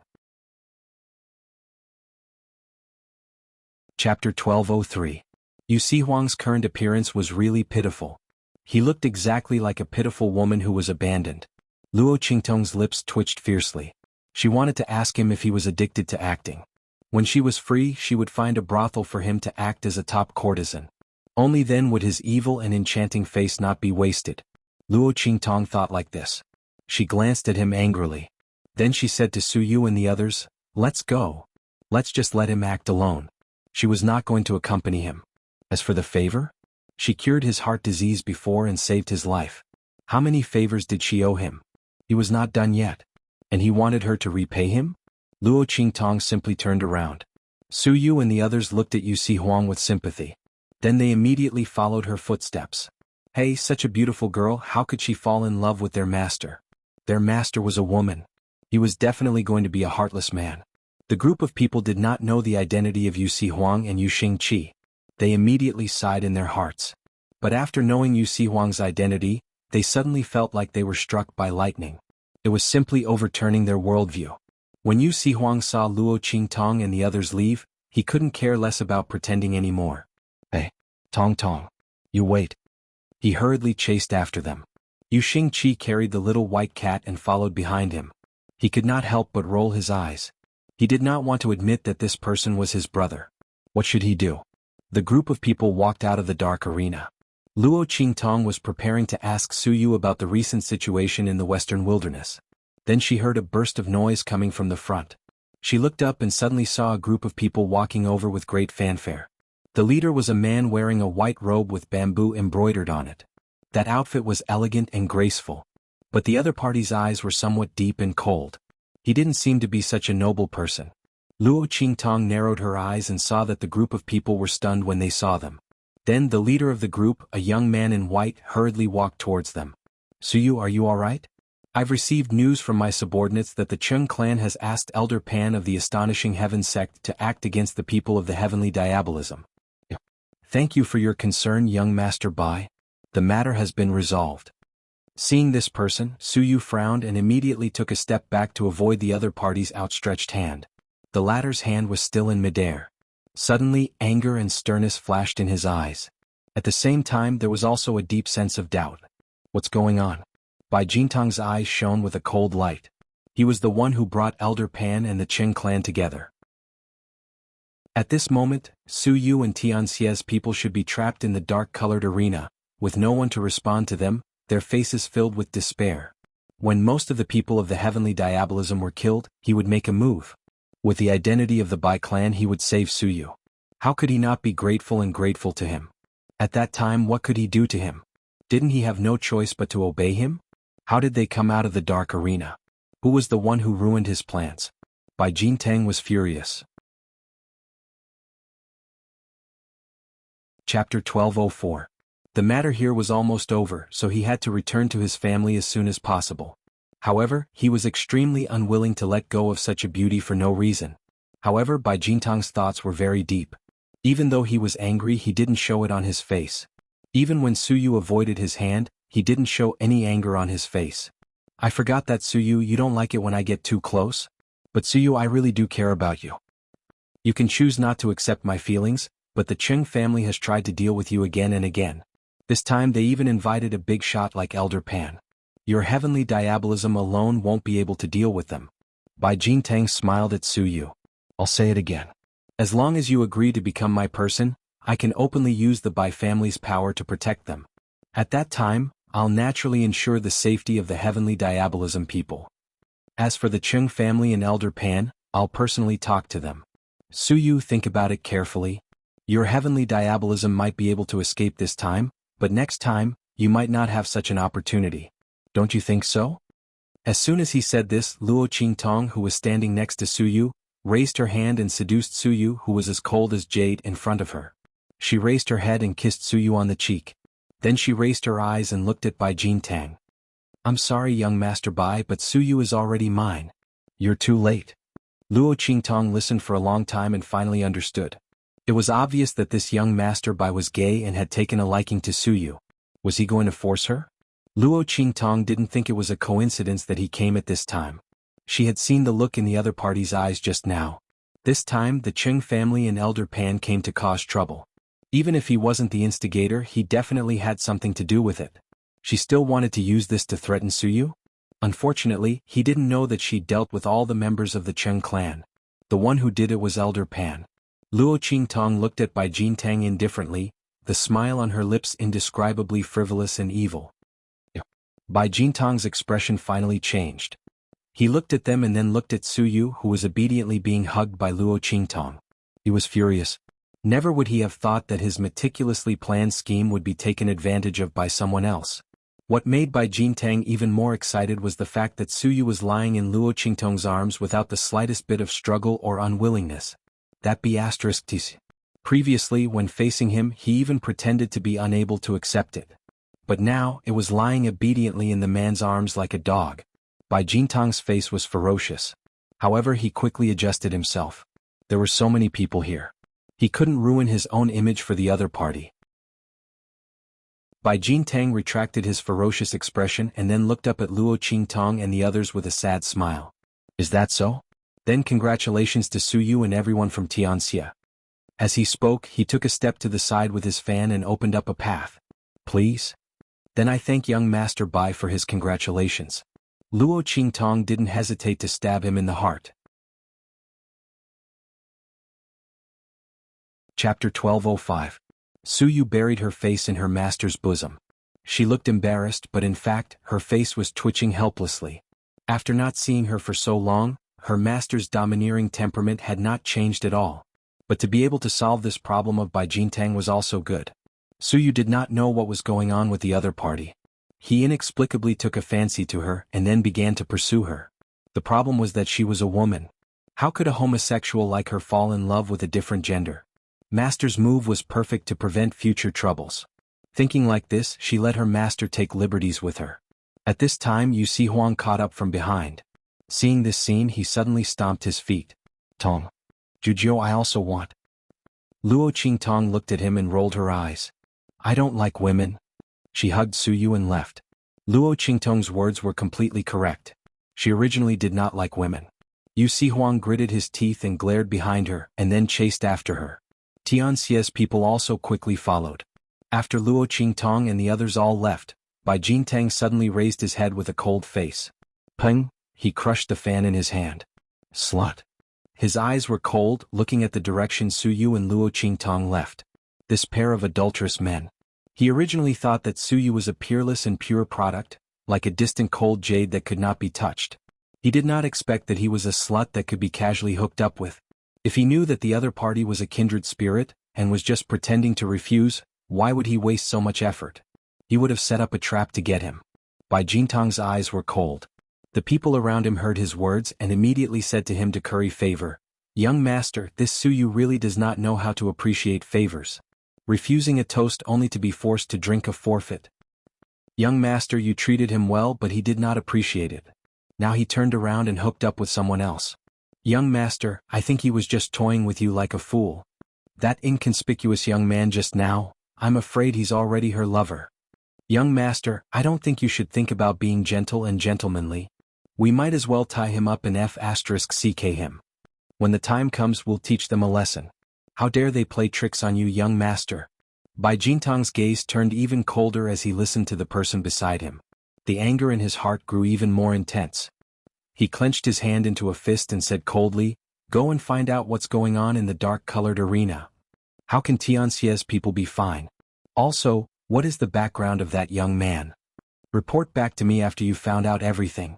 Chapter 1203. Yu Huang's current appearance was really pitiful. He looked exactly like a pitiful woman who was abandoned. Luo Qingtong's lips twitched fiercely. She wanted to ask him if he was addicted to acting. When she was free, she would find a brothel for him to act as a top courtesan. Only then would his evil and enchanting face not be wasted. Luo Qingtong thought like this. She glanced at him angrily. Then she said to Su Yu and the others, let's go. Let's just let him act alone. She was not going to accompany him. As for the favor? She cured his heart disease before and saved his life. How many favors did she owe him? He was not done yet. And he wanted her to repay him? Luo Qingtong simply turned around. Su Yu and the others looked at Yu Huang with sympathy. Then they immediately followed her footsteps. Hey, such a beautiful girl, how could she fall in love with their master? Their master was a woman. He was definitely going to be a heartless man. The group of people did not know the identity of Yu Huang and Yu Xingqi. They immediately sighed in their hearts. But after knowing Yu Huang's identity, they suddenly felt like they were struck by lightning. It was simply overturning their worldview. When Yu Huang saw Luo Qingtong and the others leave, he couldn't care less about pretending anymore. Hey, Tong Tong. You wait. He hurriedly chased after them. Yu Xingqi carried the little white cat and followed behind him. He could not help but roll his eyes. He did not want to admit that this person was his brother. What should he do? The group of people walked out of the dark arena. Luo Qingtong was preparing to ask Suyu about the recent situation in the western wilderness. Then she heard a burst of noise coming from the front. She looked up and suddenly saw a group of people walking over with great fanfare. The leader was a man wearing a white robe with bamboo embroidered on it. That outfit was elegant and graceful. But the other party's eyes were somewhat deep and cold. He didn't seem to be such a noble person. Luo Qingtong narrowed her eyes and saw that the group of people were stunned when they saw them. Then the leader of the group, a young man in white, hurriedly walked towards them. Suyu, are you all right? I've received news from my subordinates that the Chung clan has asked Elder Pan of the Astonishing Heaven sect to act against the people of the heavenly diabolism. Thank you for your concern, young Master Bai. The matter has been resolved. Seeing this person, Suyu frowned and immediately took a step back to avoid the other party's outstretched hand. The latter's hand was still in midair. Suddenly, anger and sternness flashed in his eyes. At the same time, there was also a deep sense of doubt. What's going on? Bai Jintang's eyes shone with a cold light. He was the one who brought Elder Pan and the Qing clan together. At this moment, Su Yu and Tianxia's people should be trapped in the dark-colored arena, with no one to respond to them, their faces filled with despair. When most of the people of the heavenly diabolism were killed, he would make a move. With the identity of the Bai clan, he would save Su Yu. How could he not be grateful to him? At that time, what could he do to him? Didn't he have no choice but to obey him? How did they come out of the dark arena? Who was the one who ruined his plans? Bai Jintang was furious. Chapter 1204. The matter here was almost over, so he had to return to his family as soon as possible. However, he was extremely unwilling to let go of such a beauty for no reason. However, Bai Jintang's thoughts were very deep. Even though he was angry, he didn't show it on his face. Even when Suyu avoided his hand, he didn't show any anger on his face. I forgot that, Suyu, you don't like it when I get too close? But Suyu, I really do care about you. You can choose not to accept my feelings, but the Qing family has tried to deal with you again and again. This time they even invited a big shot like Elder Pan. Your heavenly diabolism alone won't be able to deal with them. Bai Jintang smiled at Suyu. I'll say it again. As long as you agree to become my person, I can openly use the Bai family's power to protect them. At that time, I'll naturally ensure the safety of the heavenly diabolism people. As for the Qing family and Elder Pan, I'll personally talk to them. Suyu, think about it carefully. Your heavenly diabolism might be able to escape this time, but next time, you might not have such an opportunity. Don't you think so? As soon as he said this, Luo Qingtong, who was standing next to Suyu, raised her hand and seduced Suyu, who was as cold as jade, in front of her. She raised her head and kissed Suyu on the cheek. Then she raised her eyes and looked at Bai Jintang. I'm sorry, young Master Bai, but Suyu is already mine. You're too late. Luo Qingtong listened for a long time and finally understood. It was obvious that this young Master Bai was gay and had taken a liking to Suyu. Was he going to force her? Luo Qingtong didn't think it was a coincidence that he came at this time. She had seen the look in the other party's eyes just now. This time, the Qing family and Elder Pan came to cause trouble. Even if he wasn't the instigator, he definitely had something to do with it. She still wanted to use this to threaten Suyu? Unfortunately, he didn't know that she dealt with all the members of the Qing clan. The one who did it was Elder Pan. Luo Qingtong looked at Bai Jintang indifferently, the smile on her lips indescribably frivolous and evil. Bai Jintang's expression finally changed. He looked at them and then looked at Suyu, who was obediently being hugged by Luo Qingtong. He was furious. Never would he have thought that his meticulously planned scheme would be taken advantage of by someone else. What made Bai Jintang even more excited was the fact that Suyu was lying in Luo Qingtong's arms without the slightest bit of struggle or unwillingness. That be ***. Previously, when facing him, he even pretended to be unable to accept it. But now, it was lying obediently in the man's arms like a dog. Bai Jintang's face was ferocious. However, he quickly adjusted himself. There were so many people here. He couldn't ruin his own image for the other party. Bai Jintang retracted his ferocious expression and then looked up at Luo Qingtong and the others with a sad smile. Is that so? Then congratulations to Suyu and everyone from Tianxia. As he spoke, he took a step to the side with his fan and opened up a path. Please? Then I thank young Master Bai for his congratulations. Luo Qingtong didn't hesitate to stab him in the heart. Chapter 1205. Suyu buried her face in her master's bosom. She looked embarrassed, but in fact, her face was twitching helplessly. After not seeing her for so long, her master's domineering temperament had not changed at all. But to be able to solve this problem of Bai Jintang was also good. Suyu did not know what was going on with the other party. He inexplicably took a fancy to her and then began to pursue her. The problem was that she was a woman. How could a homosexual like her fall in love with a different gender? Master's move was perfect to prevent future troubles. Thinking like this, she let her master take liberties with her. At this time, Yu Si Huang caught up from behind. Seeing this scene, he suddenly stomped his feet. Tong. Jujio, I also want. Luo Qingtong looked at him and rolled her eyes. I don't like women. She hugged Suyu and left. Luo Qingtong's words were completely correct. She originally did not like women. Yu Si Huang gritted his teeth and glared behind her, and then chased after her. Tianxia's people also quickly followed. After Luo Qingtong and the others all left, Bai Jintang suddenly raised his head with a cold face. Peng, he crushed the fan in his hand. Slut. His eyes were cold, looking at the direction Suyu and Luo Qingtong left. This pair of adulterous men. He originally thought that Suyu was a peerless and pure product, like a distant cold jade that could not be touched. He did not expect that he was a slut that could be casually hooked up with. If he knew that the other party was a kindred spirit, and was just pretending to refuse, why would he waste so much effort? He would have set up a trap to get him. Bai Jintang's eyes were cold. The people around him heard his words and immediately said to him to curry favor. Young master, this Suyu really does not know how to appreciate favors. Refusing a toast only to be forced to drink a forfeit. Young master, you treated him well, but he did not appreciate it. Now he turned around and hooked up with someone else. Young master, I think he was just toying with you like a fool. That inconspicuous young man just now, I'm afraid he's already her lover. Young master, I don't think you should think about being gentle and gentlemanly. We might as well tie him up and *ck him. When the time comes, we'll teach them a lesson. How dare they play tricks on you, young master? Bai Jintang's gaze turned even colder as he listened to the person beside him. The anger in his heart grew even more intense. He clenched his hand into a fist and said coldly, Go and find out what's going on in the dark-colored arena. How can Tianxia's people be fine? Also, what is the background of that young man? Report back to me after you found out everything.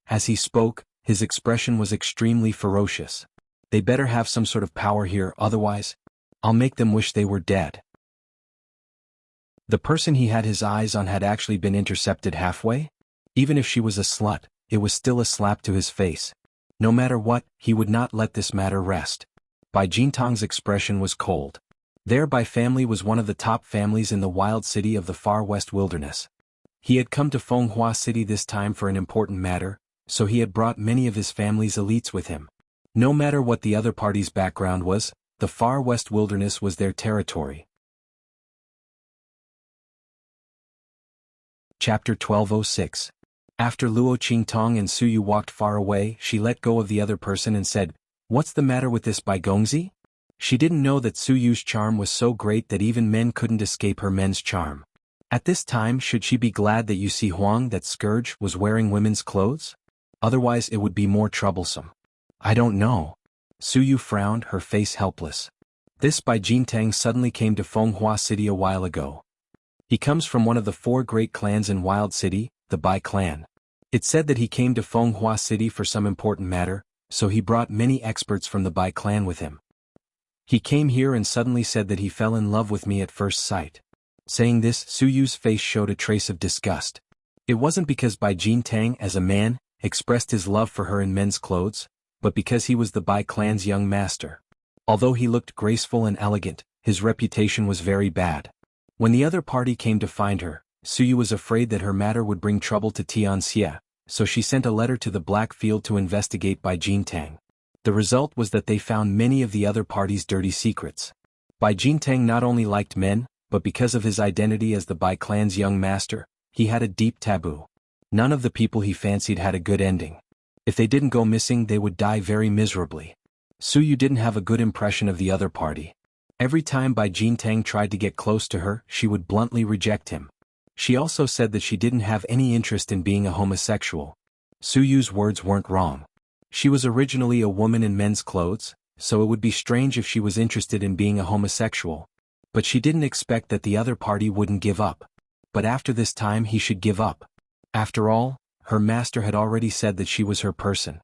As he spoke, his expression was extremely ferocious. They better have some sort of power here, otherwise, I'll make them wish they were dead. The person he had his eyes on had actually been intercepted halfway? Even if she was a slut, it was still a slap to his face. No matter what, he would not let this matter rest. Bai Jintang's expression was cold. Their Bai family was one of the top families in the wild city of the far west wilderness. He had come to Fenghua City this time for an important matter, so he had brought many of his family's elites with him. No matter what the other party's background was, the far west wilderness was their territory. Chapter 1206. After Luo Qingtong and Suyu walked far away, she let go of the other person and said, What's the matter with this Bai Gongzi? She didn't know that Suyu's charm was so great that even men couldn't escape her men's charm. At this time, should she be glad that Yu Si Huang, that scourge, was wearing women's clothes? Otherwise it would be more troublesome. I don't know. Suyu frowned, her face helpless. This Bai Jintang suddenly came to Fenghua City a while ago. He comes from one of the 4 great clans in Wild City, the Bai clan. It said that he came to Fenghua City for some important matter, so he brought many experts from the Bai clan with him. He came here and suddenly said that he fell in love with me at first sight. Saying this, Suyu's face showed a trace of disgust. It wasn't because Bai Jintang, as a man, expressed his love for her in men's clothes, but because he was the Bai clan's young master. Although he looked graceful and elegant, his reputation was very bad. When the other party came to find her, Suyu was afraid that her matter would bring trouble to Tianxia, so she sent a letter to the Black Field to investigate Bai Jintang. The result was that they found many of the other party's dirty secrets. Bai Jintang not only liked men, but because of his identity as the Bai clan's young master, he had a deep taboo. None of the people he fancied had a good ending. If they didn't go missing, they would die very miserably. Suyu didn't have a good impression of the other party. Every time Bai Jintang tried to get close to her, she would bluntly reject him. She also said that she didn't have any interest in being a homosexual. Suyu's words weren't wrong. She was originally a woman in men's clothes, so it would be strange if she was interested in being a homosexual. But she didn't expect that the other party wouldn't give up. But after this time he should give up. After all, her master had already said that she was her person.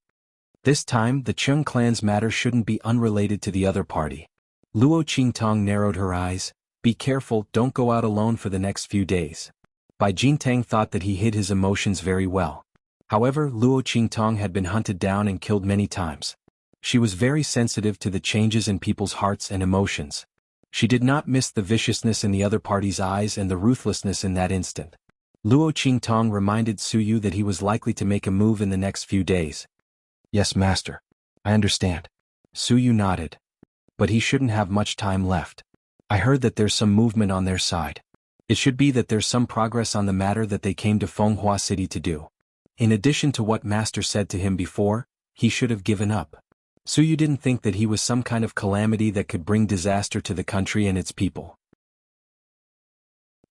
This time the Chung clan's matter shouldn't be unrelated to the other party. Luo Qingtong narrowed her eyes. Be careful, don't go out alone for the next few days. Bai Jintang thought that he hid his emotions very well. However, Luo Qingtong had been hunted down and killed many times. She was very sensitive to the changes in people's hearts and emotions. She did not miss the viciousness in the other party's eyes and the ruthlessness in that instant. Luo Qingtong reminded Su Yu that he was likely to make a move in the next few days. Yes, master. I understand. Su Yu nodded. But he shouldn't have much time left. I heard that there's some movement on their side. It should be that there's some progress on the matter that they came to Fenghua City to do. In addition to what master said to him before, he should have given up. Su Yu didn't think that he was some kind of calamity that could bring disaster to the country and its people.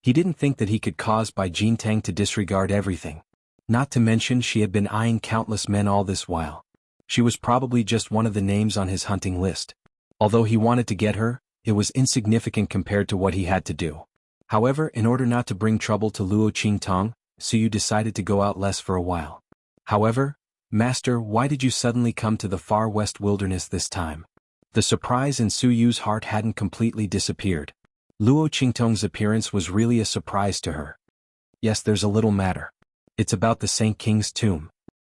He didn't think that he could cause Bai Jintang to disregard everything. Not to mention she had been eyeing countless men all this while. She was probably just one of the names on his hunting list. Although he wanted to get her, it was insignificant compared to what he had to do. However, in order not to bring trouble to Luo Qingtong, Su Yu decided to go out less for a while. However, Master, why did you suddenly come to the far west wilderness this time? The surprise in Su Yu's heart hadn't completely disappeared. Luo Qingtong's appearance was really a surprise to her. Yes, there's a little matter. It's about the Saint King's tomb.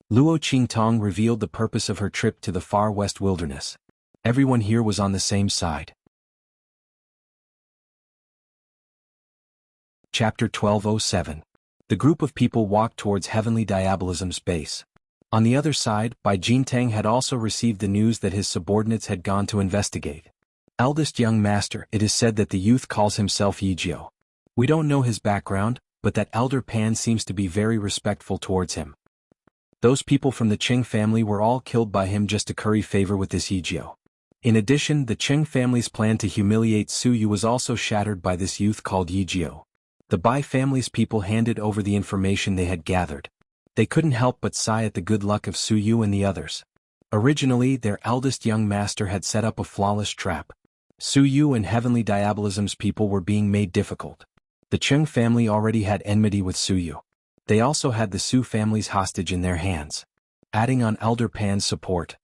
Luo Qingtong revealed the purpose of her trip to the far west wilderness. Everyone here was on the same side. Chapter 1207. The group of people walked towards Heavenly Diabolism's base. On the other side, Bai Jintang had also received the news that his subordinates had gone to investigate. Eldest young master, it is said that the youth calls himself Yijio. We don't know his background, but that Elder Pan seems to be very respectful towards him. Those people from the Qing family were all killed by him just to curry favor with this Yijio. In addition, the Qing family's plan to humiliate Su Yu was also shattered by this youth called Yijio. The Bai family's people handed over the information they had gathered. They couldn't help but sigh at the good luck of Su Yu and the others. Originally, their eldest young master had set up a flawless trap. Su Yu and Heavenly Diabolism's people were being made difficult. The Qing family already had enmity with Su Yu. They also had the Su family's hostage in their hands. Adding on Elder Pan's support,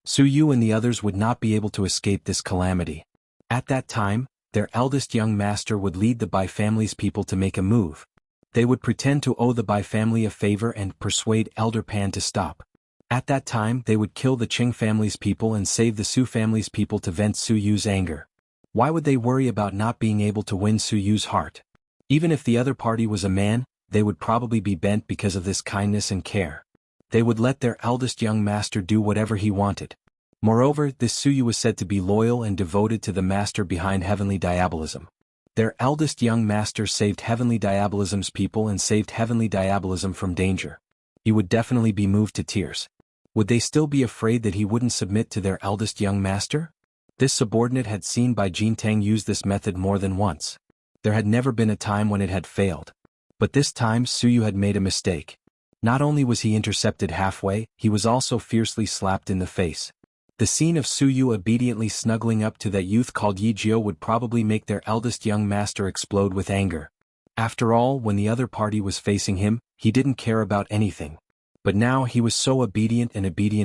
Su Yu and the others would not be able to escape this calamity. At that time, their eldest young master would lead the Bai family's people to make a move. They would pretend to owe the Bai family a favor and persuade Elder Pan to stop. At that time they would kill the Qing family's people and save the Su family's people to vent Su Yu's anger. Why would they worry about not being able to win Su Yu's heart? Even if the other party was a man, they would probably be bent because of this kindness and care. They would let their eldest young master do whatever he wanted. Moreover, this Su Yu was said to be loyal and devoted to the master behind Heavenly Diabolism. Their eldest young master saved Heavenly Diabolism's people and saved Heavenly Diabolism from danger. He would definitely be moved to tears. Would they still be afraid that he wouldn't submit to their eldest young master? This subordinate had seen Bai Jintang use this method more than once. There had never been a time when it had failed. But this time Su Yu had made a mistake. Not only was he intercepted halfway, he was also fiercely slapped in the face. The scene of Su Yu obediently snuggling up to that youth called Yijio would probably make their eldest young master explode with anger. After all, when the other party was facing him, he didn't care about anything. But now he was so obedient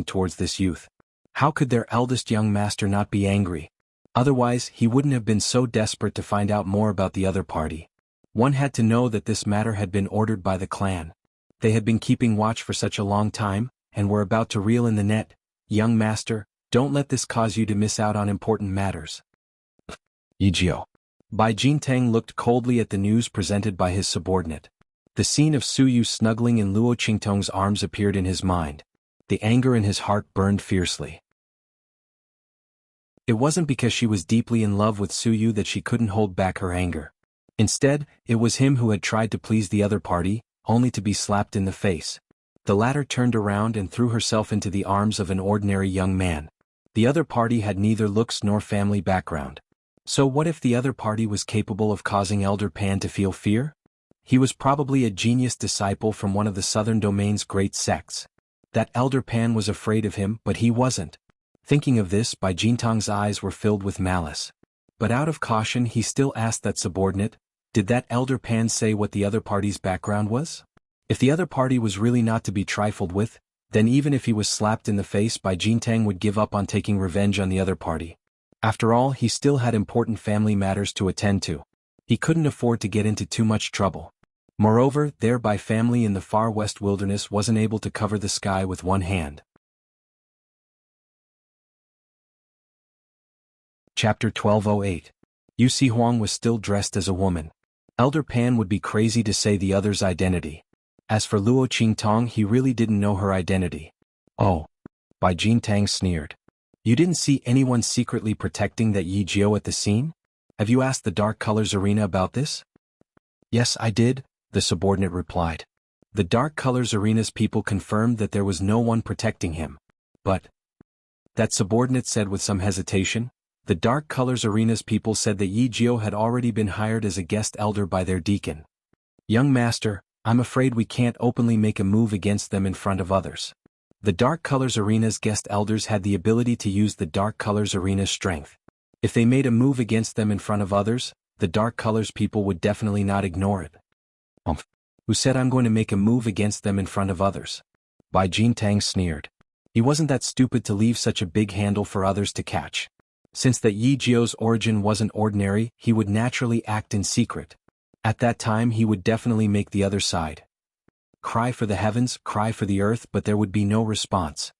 towards this youth. How could their eldest young master not be angry? Otherwise, he wouldn't have been so desperate to find out more about the other party. One had to know that this matter had been ordered by the clan. They had been keeping watch for such a long time, and were about to reel in the net. Young master, don't let this cause you to miss out on important matters. Yijio. Bai Jintang looked coldly at the news presented by his subordinate. The scene of Su Yu snuggling in Luo Qingtong's arms appeared in his mind. The anger in his heart burned fiercely. It wasn't because she was deeply in love with Su Yu that she couldn't hold back her anger. Instead, it was him who had tried to please the other party, only to be slapped in the face. The latter turned around and threw herself into the arms of an ordinary young man. The other party had neither looks nor family background. So what if the other party was capable of causing Elder Pan to feel fear? He was probably a genius disciple from one of the Southern Domain's great sects. That Elder Pan was afraid of him, but he wasn't. Thinking of this, Bai Jintang's eyes were filled with malice. But out of caution he still asked that subordinate, did that elder Pan say what the other party's background was? If the other party was really not to be trifled with, then even if he was slapped in the face by Enchanting would give up on taking revenge on the other party. After all, he still had important family matters to attend to. He couldn't afford to get into too much trouble. Moreover, thereby family in the far west wilderness wasn't able to cover the sky with one hand. Chapter 1208. Yu Si Huang was still dressed as a woman. Elder Pan would be crazy to say the other's identity. As for Luo Qingtong, he really didn't know her identity. Oh. Bai Jintang sneered. You didn't see anyone secretly protecting that Yi Jiao at the scene? Have you asked the Dark Colors Arena about this? Yes, I did, the subordinate replied. The Dark Colors Arena's people confirmed that there was no one protecting him. But, that subordinate said with some hesitation, the Dark Colors Arena's people said that Yi Jiao had already been hired as a guest elder by their deacon. Young master, I'm afraid we can't openly make a move against them in front of others. The Dark Colors Arena's guest elders had the ability to use the Dark Colors Arena's strength. If they made a move against them in front of others, the Dark Colors people would definitely not ignore it. Who said I'm going to make a move against them in front of others? Bai Jintang sneered. He wasn't that stupid to leave such a big handle for others to catch. Since that Yi Jiao's origin wasn't ordinary, he would naturally act in secret. At that time he would definitely make the other side cry for the heavens, cry for the earth, but there would be no response.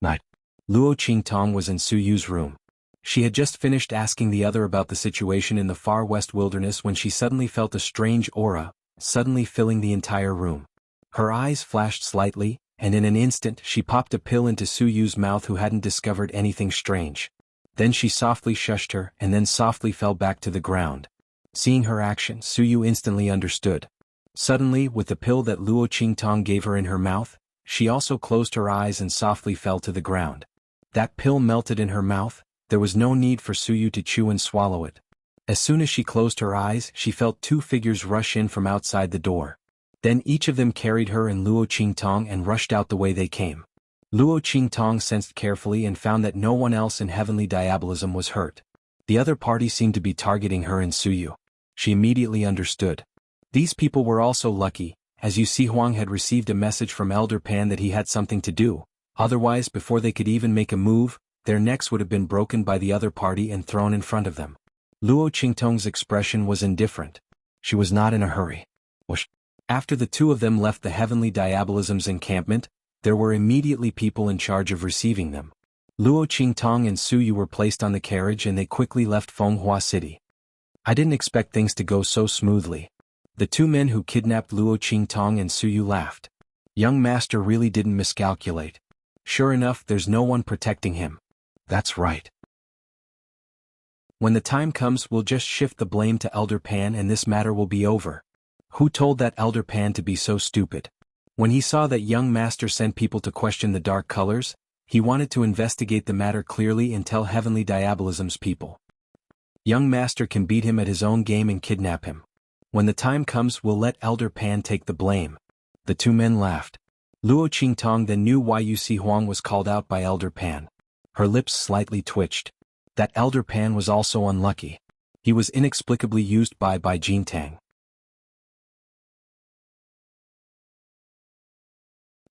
Night. Luo Qingtong was in Su Yu's room. She had just finished asking the other about the situation in the far west wilderness when she suddenly felt a strange aura, suddenly filling the entire room. Her eyes flashed slightly, and in an instant she popped a pill into Su Yu's mouth, who hadn't discovered anything strange. Then she softly shushed her and then softly fell back to the ground. Seeing her action, Su Yu instantly understood. Suddenly, with the pill that Luo Qingtong gave her in her mouth, she also closed her eyes and softly fell to the ground. That pill melted in her mouth. There was no need for Su Yu to chew and swallow it. As soon as she closed her eyes, she felt two figures rush in from outside the door. Then each of them carried her and Luo Qingtong and rushed out the way they came. Luo Qingtong sensed carefully and found that no one else in heavenly diabolism was hurt. The other party seemed to be targeting her and Su Yu. She immediately understood. These people were also lucky, as Yu Si Huang had received a message from Elder Pan that he had something to do. Otherwise, before they could even make a move, their necks would have been broken by the other party and thrown in front of them. Luo Qingtong's expression was indifferent. She was not in a hurry. After the two of them left the heavenly diabolism's encampment, there were immediately people in charge of receiving them. Luo Qingtong and Su Yu were placed on the carriage and they quickly left Fenghua City. I didn't expect things to go so smoothly. The two men who kidnapped Luo Qingtong and Su Yu laughed. Young master really didn't miscalculate. Sure enough, there's no one protecting him. That's right. When the time comes, we'll just shift the blame to Elder Pan and this matter will be over. Who told that Elder Pan to be so stupid? When he saw that young master sent people to question the Dark Colors, he wanted to investigate the matter clearly and tell heavenly diabolism's people. Young master can beat him at his own game and kidnap him. When the time comes, we'll let Elder Pan take the blame. The two men laughed. Luo Qingtong then knew why Yu Si Huang was called out by Elder Pan. Her lips slightly twitched. That Elder Pan was also unlucky. He was inexplicably used by Jintang.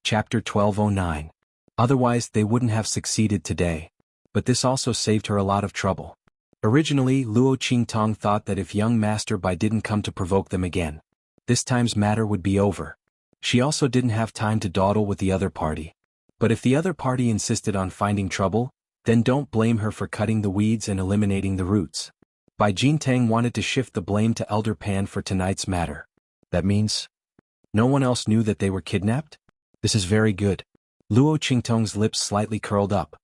Chapter 1209. Otherwise they wouldn't have succeeded today. But this also saved her a lot of trouble. Originally, Luo Qingtong thought that if young Master Bai didn't come to provoke them again, this time's matter would be over. She also didn't have time to dawdle with the other party. But if the other party insisted on finding trouble, then don't blame her for cutting the weeds and eliminating the roots. Bai Jintang wanted to shift the blame to Elder Pan for tonight's matter. That means no one else knew that they were kidnapped? This is very good. Luo Qingtong's lips slightly curled up.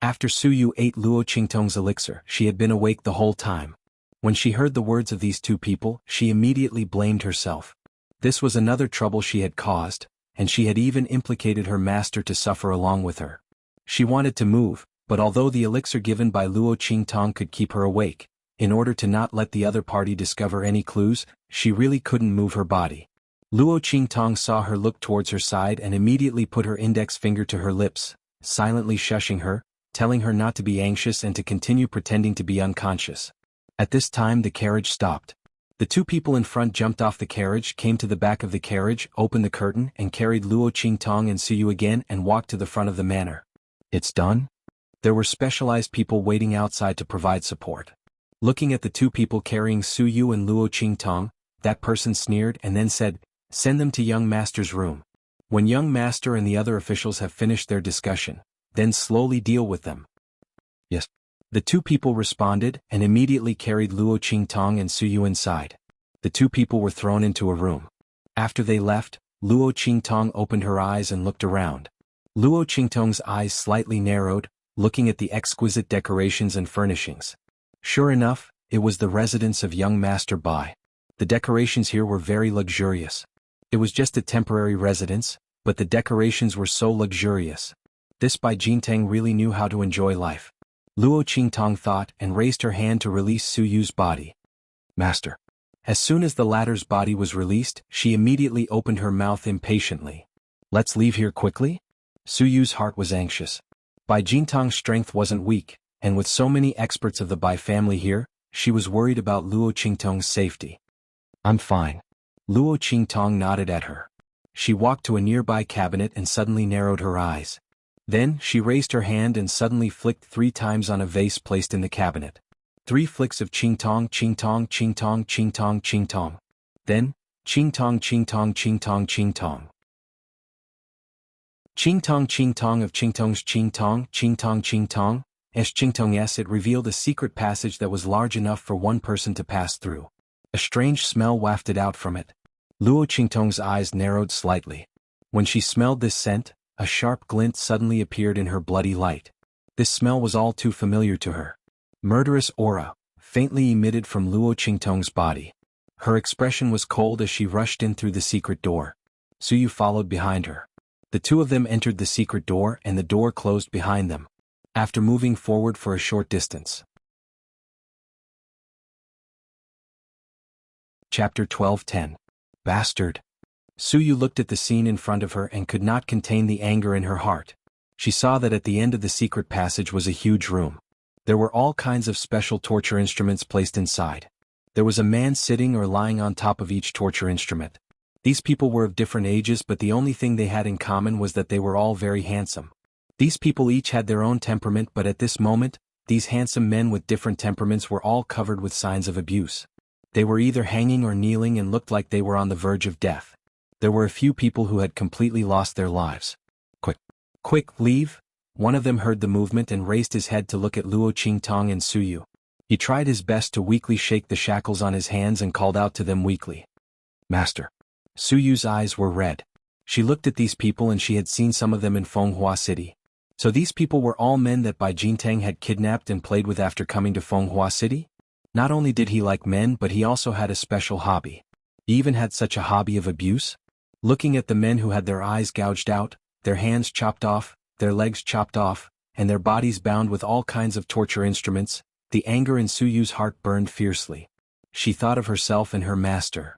After Su Yu ate Luo Qingtong's elixir, she had been awake the whole time. When she heard the words of these two people, she immediately blamed herself. This was another trouble she had caused, and she had even implicated her master to suffer along with her. She wanted to move, but although the elixir given by Luo Qingtong could keep her awake, in order to not let the other party discover any clues, she really couldn't move her body. Luo Qingtong saw her look towards her side and immediately put her index finger to her lips, silently shushing her, telling her not to be anxious and to continue pretending to be unconscious. At this time the carriage stopped. The two people in front jumped off the carriage, came to the back of the carriage, opened the curtain, and carried Luo Qingtong and Suyu again and walked to the front of the manor. It's done? There were specialized people waiting outside to provide support. Looking at the two people carrying Suyu and Luo Qingtong, that person sneered and then said, "Send them to young master's room. When young master and the other officials have finished their discussion, then slowly deal with them." Yes. The two people responded and immediately carried Luo Qingtong and Suyu inside. The two people were thrown into a room. After they left, Luo Qingtong opened her eyes and looked around. Luo Qingtong's eyes slightly narrowed, looking at the exquisite decorations and furnishings. Sure enough, it was the residence of young Master Bai. The decorations here were very luxurious. It was just a temporary residence, but the decorations were so luxurious. This Bai Jintang really knew how to enjoy life. Luo Qingtong thought and raised her hand to release Suyu's body. Master. As soon as the latter's body was released, she immediately opened her mouth impatiently. Let's leave here quickly? Suyu's heart was anxious. Bai Jintang's strength wasn't weak, and with so many experts of the Bai family here, she was worried about Luo Qingtong's safety. I'm fine. Luo Qingtong nodded at her. She walked to a nearby cabinet and suddenly narrowed her eyes. Then, she raised her hand and suddenly flicked 3 times on a vase placed in the cabinet. 3 flicks of Qingtong, Qingtong, Qingtong, Qingtong, Qingtong. Then, Qingtong, Qingtong, Qingtong, Qingtong. Qingtong, Qingtong of Qingtong's Qingtong, Qingtong, Qingtong. As Qingtong S, it revealed a secret passage that was large enough for one person to pass through. A strange smell wafted out from it. Luo Qingtong's eyes narrowed slightly. When she smelled this scent, a sharp glint suddenly appeared in her bloody light. This smell was all too familiar to her. Murderous aura, faintly emitted from Luo Qingtong's body. Her expression was cold as she rushed in through the secret door. Suyu followed behind her. The two of them entered the secret door and the door closed behind them. After moving forward for a short distance. Chapter 12:10. Bastard. Suyu looked at the scene in front of her and could not contain the anger in her heart. She saw that at the end of the secret passage was a huge room. There were all kinds of special torture instruments placed inside. There was a man sitting or lying on top of each torture instrument. These people were of different ages, but the only thing they had in common was that they were all very handsome. These people each had their own temperament, but at this moment, these handsome men with different temperaments were all covered with signs of abuse. They were either hanging or kneeling and looked like they were on the verge of death. There were a few people who had completely lost their lives. Quick, leave! One of them heard the movement and raised his head to look at Luo Qingtong and Suyu. He tried his best to weakly shake the shackles on his hands and called out to them weakly. Master. Suyu's eyes were red. She looked at these people and she had seen some of them in Fenghua City. So these people were all men that Bai Jintang had kidnapped and played with after coming to Fenghua City? Not only did he like men, but he also had a special hobby. He even had such a hobby of abuse? Looking at the men who had their eyes gouged out, their hands chopped off, their legs chopped off, and their bodies bound with all kinds of torture instruments, the anger in Suyu's heart burned fiercely. She thought of herself and her master.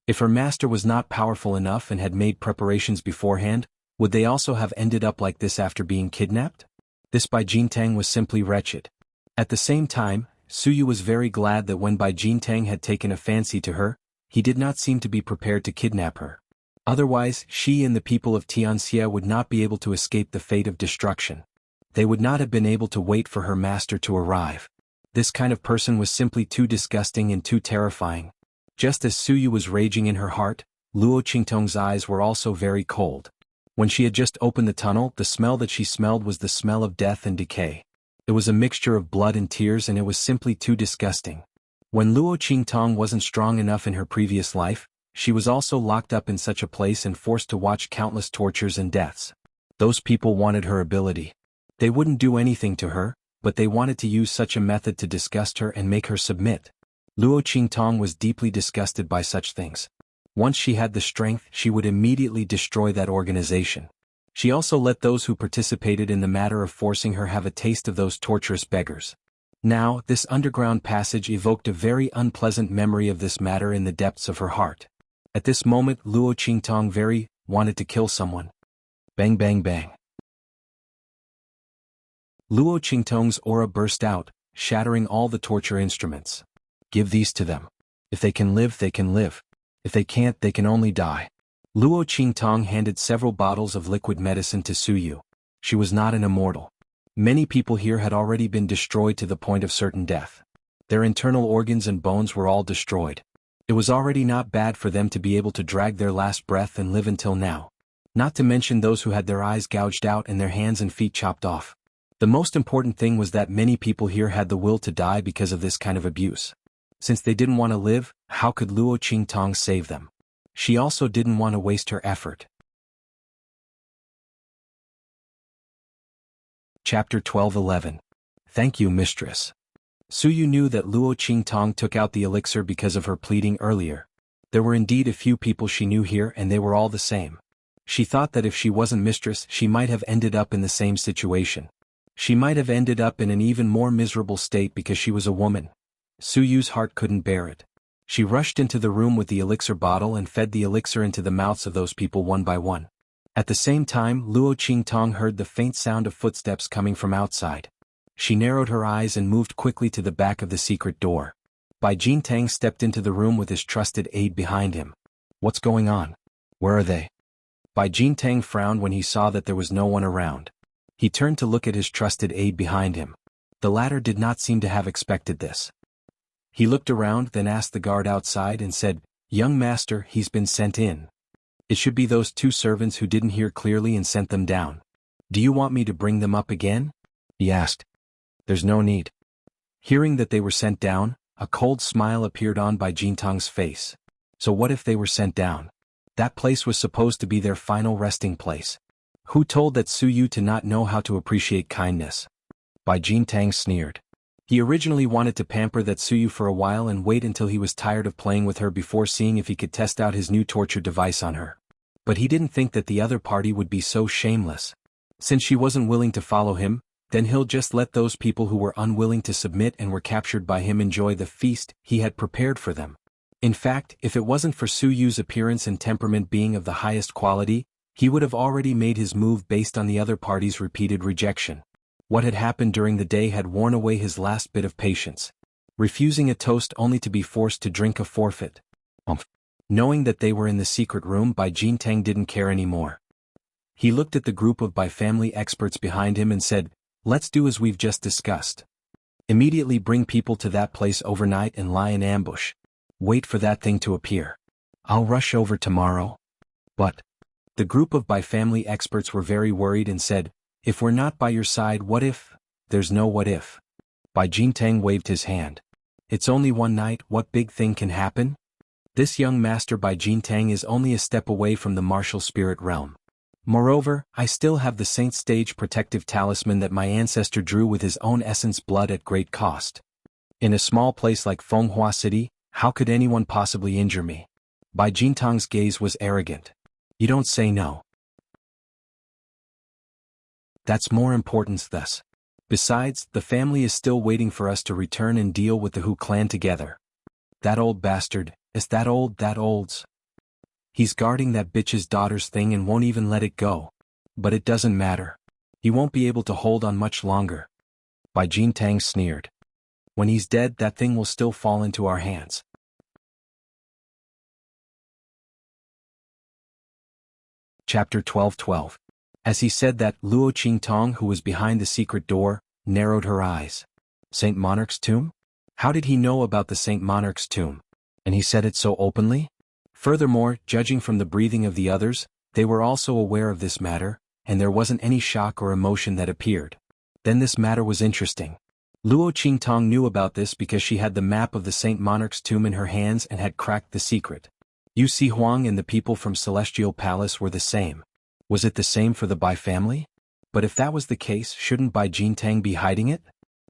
If her master was not powerful enough and had made preparations beforehand, would they also have ended up like this after being kidnapped? This Bai Jintang was simply wretched. At the same time, Suyu was very glad that when Bai Jintang had taken a fancy to her, he did not seem to be prepared to kidnap her. Otherwise, she and the people of Tianxia would not be able to escape the fate of destruction. They would not have been able to wait for her master to arrive. This kind of person was simply too disgusting and too terrifying. Just as Suyu was raging in her heart, Luo Qingtong's eyes were also very cold. When she had just opened the tunnel, the smell that she smelled was the smell of death and decay. It was a mixture of blood and tears, and it was simply too disgusting. When Luo Qingtong wasn't strong enough in her previous life, she was also locked up in such a place and forced to watch countless tortures and deaths. Those people wanted her ability. They wouldn't do anything to her, but they wanted to use such a method to disgust her and make her submit. Luo Qingtong was deeply disgusted by such things. Once she had the strength, she would immediately destroy that organization. She also let those who participated in the matter of forcing her have a taste of those torturous beggars. Now, this underground passage evoked a very unpleasant memory of this matter in the depths of her heart. At this moment, Luo Qingtong very wanted to kill someone. Bang bang bang. Luo Qingtong's aura burst out, shattering all the torture instruments. Give these to them. If they can live, they can live. If they can't, they can only die. Luo Qingtong handed several bottles of liquid medicine to Suyu. She was not an immortal. Many people here had already been destroyed to the point of certain death. Their internal organs and bones were all destroyed. It was already not bad for them to be able to drag their last breath and live until now. Not to mention those who had their eyes gouged out and their hands and feet chopped off. The most important thing was that many people here had the will to die because of this kind of abuse. Since they didn't want to live, how could Luo Qingtong save them? She also didn't want to waste her effort. Chapter 12:11. Thank you, mistress. Suyu knew that Luo Qingtong took out the elixir because of her pleading earlier. There were indeed a few people she knew here and they were all the same. She thought that if she wasn't mistress she might have ended up in the same situation. She might have ended up in an even more miserable state because she was a woman. Suyu's heart couldn't bear it. She rushed into the room with the elixir bottle and fed the elixir into the mouths of those people one by one. At the same time, Luo Qingtong heard the faint sound of footsteps coming from outside. She narrowed her eyes and moved quickly to the back of the secret door. Bai Jintang stepped into the room with his trusted aide behind him. What's going on? Where are they? Bai Jintang frowned when he saw that there was no one around. He turned to look at his trusted aide behind him. The latter did not seem to have expected this. He looked around, then asked the guard outside and said, "Young master, he's been sent in. It should be those two servants who didn't hear clearly and sent them down. Do you want me to bring them up again?" he asked. "There's no need." Hearing that they were sent down, a cold smile appeared on Bai Jintang's face. So what if they were sent down? That place was supposed to be their final resting place. Who told that Suyu to not know how to appreciate kindness? Bai Jintang sneered. He originally wanted to pamper that Suyu for a while and wait until he was tired of playing with her before seeing if he could test out his new torture device on her. But he didn't think that the other party would be so shameless. Since she wasn't willing to follow him, then he'll just let those people who were unwilling to submit and were captured by him enjoy the feast he had prepared for them. In fact, if it wasn't for Suyu's appearance and temperament being of the highest quality, he would have already made his move based on the other party's repeated rejection. What had happened during the day had worn away his last bit of patience. Refusing a toast only to be forced to drink a forfeit. Knowing that they were in the secret room, Bai Jintang didn't care anymore. He looked at the group of Bai family experts behind him and said, "Let's do as we've just discussed. Immediately bring people to that place overnight and lie in ambush. Wait for that thing to appear. I'll rush over tomorrow." But the group of Bai family experts were very worried and said, "If we're not by your side, what if?" "There's no what if." Bai Jintang waved his hand. "It's only one night, what big thing can happen?" This young master Bai Jintang is only a step away from the martial spirit realm. Moreover, I still have the Saint Stage protective talisman that my ancestor drew with his own essence blood at great cost. In a small place like Fenghua City, how could anyone possibly injure me? Bai Jintang's gaze was arrogant. "You don't say no. That's more important thus. Besides, the family is still waiting for us to return and deal with the Hu clan together. That old bastard, is that old's? He's guarding that bitch's daughter's thing and won't even let it go. But it doesn't matter. He won't be able to hold on much longer." Bai Jintang sneered. "When he's dead, that thing will still fall into our hands." Chapter 12:12. As he said that, Luo Qingtong, who was behind the secret door, narrowed her eyes. Saint Monarch's tomb? How did he know about the Saint Monarch's tomb? And he said it so openly? Furthermore, judging from the breathing of the others, they were also aware of this matter, and there wasn't any shock or emotion that appeared. Then this matter was interesting. Luo Qingtong knew about this because she had the map of the Saint Monarch's tomb in her hands and had cracked the secret. Yu Si Huang and the people from Celestial Palace were the same. Was it the same for the Bai family? But if that was the case, shouldn't Bai Jintang be hiding it?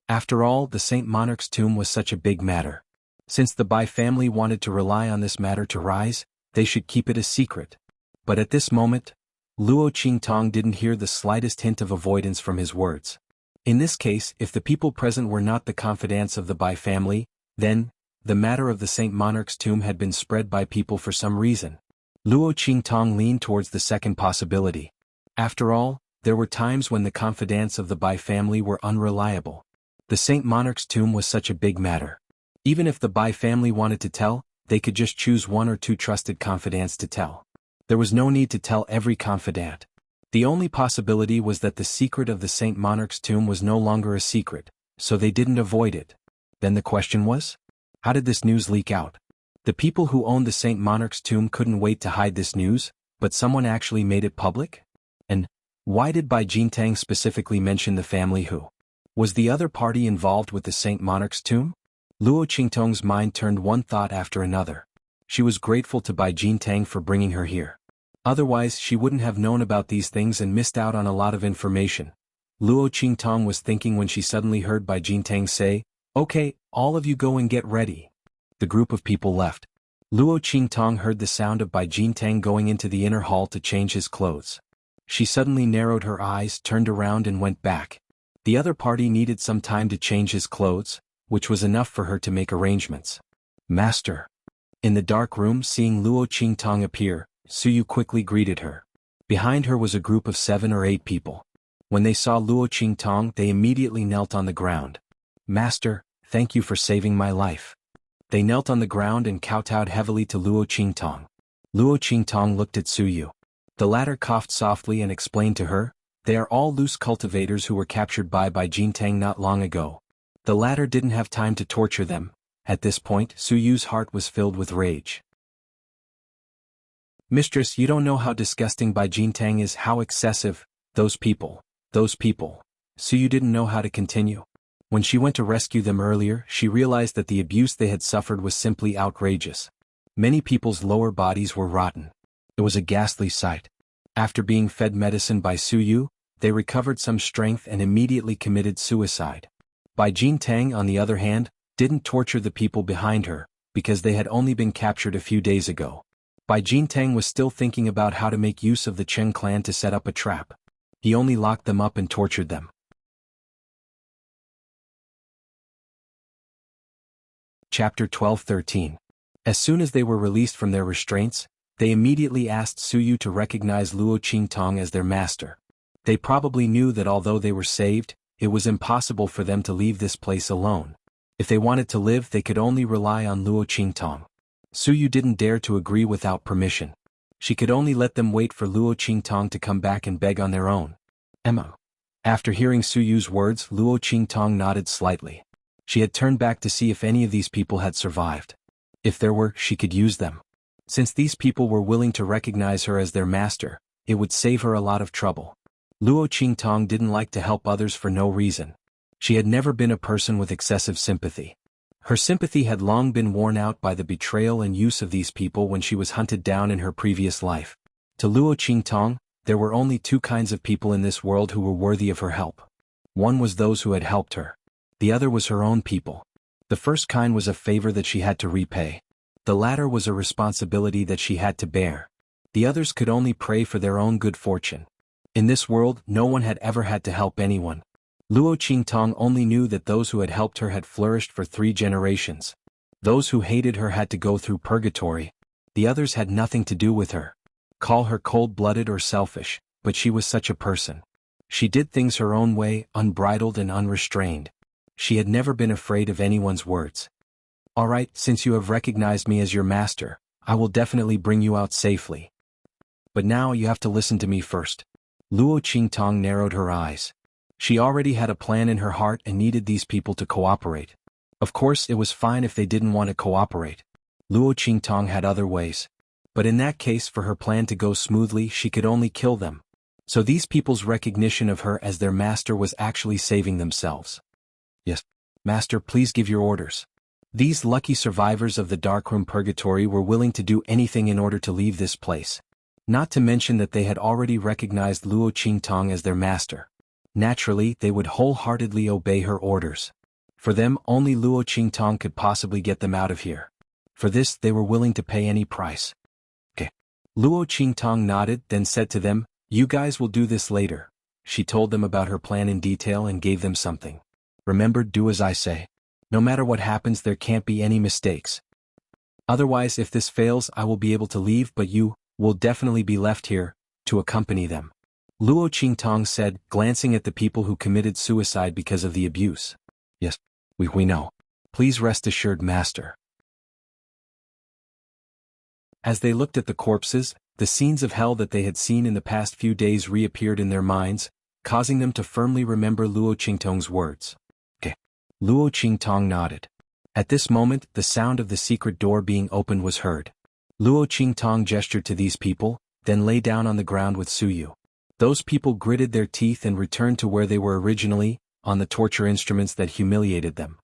After all, the Saint Monarch's tomb was such a big matter. Since the Bai family wanted to rely on this matter to rise, they should keep it a secret. But at this moment, Luo Qingtong didn't hear the slightest hint of avoidance from his words. In this case, if the people present were not the confidants of the Bai family, then, the matter of the Saint Monarch's tomb had been spread by people for some reason. Luo Qingtong leaned towards the second possibility. After all, there were times when the confidants of the Bai family were unreliable. The Saint Monarch's tomb was such a big matter. Even if the Bai family wanted to tell, they could just choose one or two trusted confidants to tell. There was no need to tell every confidant. The only possibility was that the secret of the Saint Monarch's tomb was no longer a secret, so they didn't avoid it. Then the question was, how did this news leak out? The people who owned the Saint Monarch's tomb couldn't wait to hide this news, but someone actually made it public? And why did Bai Jintang specifically mention the family who? Was the other party involved with the Saint Monarch's tomb? Luo Qingtong's mind turned one thought after another. She was grateful to Bai Jintang for bringing her here. Otherwise she wouldn't have known about these things and missed out on a lot of information. Luo Qingtong was thinking when she suddenly heard Bai Jintang say, "Okay, all of you go and get ready." The group of people left. Luo Qingtong heard the sound of Bai Jintang going into the inner hall to change his clothes. She suddenly narrowed her eyes, turned around and went back. The other party needed some time to change his clothes, which was enough for her to make arrangements. "Master." In the dark room, seeing Luo Qingtong appear, Suyu quickly greeted her. Behind her was a group of 7 or 8 people. When they saw Luo Qingtong, they immediately knelt on the ground. "Master, thank you for saving my life." They knelt on the ground and kowtowed heavily to Luo Qingtong. Luo Qingtong looked at Suyu. The latter coughed softly and explained to her, "They are all loose cultivators who were captured by Jintang not long ago." The latter didn't have time to torture them. At this point, Suyu's heart was filled with rage. "Mistress, you don't know how disgusting Bai Jintang is, how excessive, those people. Suyu didn't know how to continue. When she went to rescue them earlier, she realized that the abuse they had suffered was simply outrageous. Many people's lower bodies were rotten. It was a ghastly sight. After being fed medicine by Suyu, they recovered some strength and immediately committed suicide. Bai Jintang, on the other hand, didn't torture the people behind her, because they had only been captured a few days ago. Bai Jintang was still thinking about how to make use of the Chen clan to set up a trap. He only locked them up and tortured them. Chapter 12-13. As soon as they were released from their restraints, they immediately asked Suyu to recognize Luo Qingtong as their master. They probably knew that although they were saved, it was impossible for them to leave this place alone. If they wanted to live, they could only rely on Luo Qingtong. Suyu didn't dare to agree without permission. She could only let them wait for Luo Qingtong to come back and beg on their own. Emma. After hearing Suyu's words, Luo Qingtong nodded slightly. She had turned back to see if any of these people had survived. If there were, she could use them. Since these people were willing to recognize her as their master, it would save her a lot of trouble. Luo Qingtong didn't like to help others for no reason. She had never been a person with excessive sympathy. Her sympathy had long been worn out by the betrayal and use of these people when she was hunted down in her previous life. To Luo Qingtong, there were only 2 kinds of people in this world who were worthy of her help. One was those who had helped her. The other was her own people. The first kind was a favor that she had to repay. The latter was a responsibility that she had to bear. The others could only pray for their own good fortune. In this world, no one had ever had to help anyone. Luo Qingtong only knew that those who had helped her had flourished for 3 generations. Those who hated her had to go through purgatory. The others had nothing to do with her. Call her cold-blooded or selfish, but she was such a person. She did things her own way, unbridled and unrestrained. She had never been afraid of anyone's words. "All right, since you have recognized me as your master, I will definitely bring you out safely. But now you have to listen to me first." Luo Qingtong narrowed her eyes. She already had a plan in her heart and needed these people to cooperate. Of course, it was fine if they didn't want to cooperate. Luo Qingtong had other ways. But in that case, for her plan to go smoothly, she could only kill them. So these people's recognition of her as their master was actually saving themselves. "Yes, Master, please give your orders." These lucky survivors of the darkroom purgatory were willing to do anything in order to leave this place. Not to mention that they had already recognized Luo Qingtong as their master. Naturally, they would wholeheartedly obey her orders. For them, only Luo Qingtong could possibly get them out of here. For this, they were willing to pay any price. "Okay." Luo Qingtong nodded, then said to them, "You guys will do this later." She told them about her plan in detail and gave them something. "Remember, do as I say. No matter what happens, there can't be any mistakes. Otherwise, if this fails, I will be able to leave, but you will definitely be left here to accompany them." Luo Qingtong said, glancing at the people who committed suicide because of the abuse. "Yes, We know. Please rest assured, master. As they looked at the corpses, the scenes of hell that they had seen in the past few days reappeared in their minds, causing them to firmly remember Luo Qingtong's words. Okay. Luo Qingtong nodded. At this moment, the sound of the secret door being opened was heard. Luo Qingtong gestured to these people, then lay down on the ground with Suyu. Those people gritted their teeth and returned to where they were originally, on the torture instruments that humiliated them.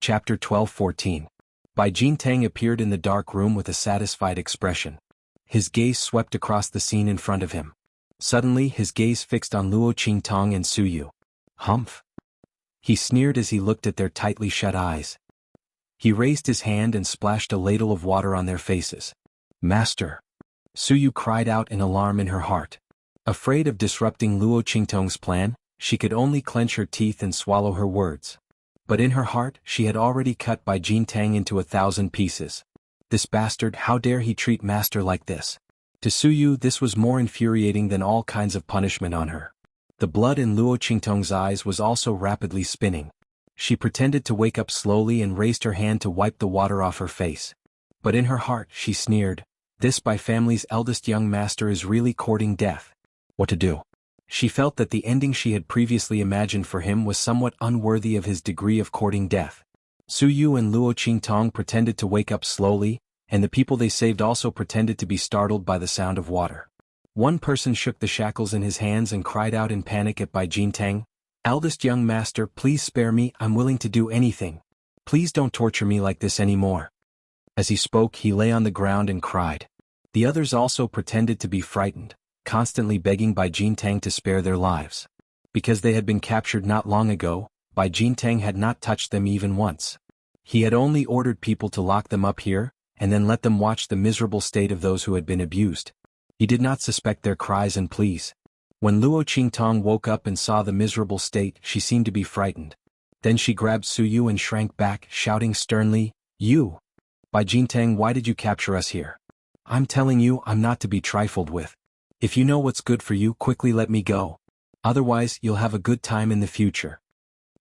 Chapter 12-14. Bai Jintang appeared in the dark room with a satisfied expression. His gaze swept across the scene in front of him. Suddenly his gaze fixed on Luo Qingtong and Suyu. Humph! He sneered as he looked at their tightly shut eyes. He raised his hand and splashed a ladle of water on their faces. Master! Suyu cried out in alarm in her heart. Afraid of disrupting Luo Qingtong's plan, she could only clench her teeth and swallow her words. But in her heart she had already cut Bai Jintang into 1,000 pieces. This bastard, how dare he treat master like this? To Suyu this was more infuriating than all kinds of punishment on her. The blood in Luo Qingtong's eyes was also rapidly spinning. She pretended to wake up slowly and raised her hand to wipe the water off her face. But in her heart she sneered, this Bai family's eldest young master is really courting death. What to do? She felt that the ending she had previously imagined for him was somewhat unworthy of his degree of courting death. Suyu and Luo Qingtong pretended to wake up slowly, and the people they saved also pretended to be startled by the sound of water. One person shook the shackles in his hands and cried out in panic at Bai Jintang, "Eldest young master, please spare me, I'm willing to do anything. Please don't torture me like this anymore." As he spoke he lay on the ground and cried. The others also pretended to be frightened, constantly begging Bai Jintang to spare their lives. Because they had been captured not long ago, Bai Jintang had not touched them even once. He had only ordered people to lock them up here, and then let them watch the miserable state of those who had been abused. He did not suspect their cries and pleas. When Luo Qingtong woke up and saw the miserable state, she seemed to be frightened. Then she grabbed Suyu and shrank back, shouting sternly, "You! Bai Jintang, why did you capture us here? I'm telling you, I'm not to be trifled with. If you know what's good for you, quickly let me go. Otherwise, you'll have a good time in the future."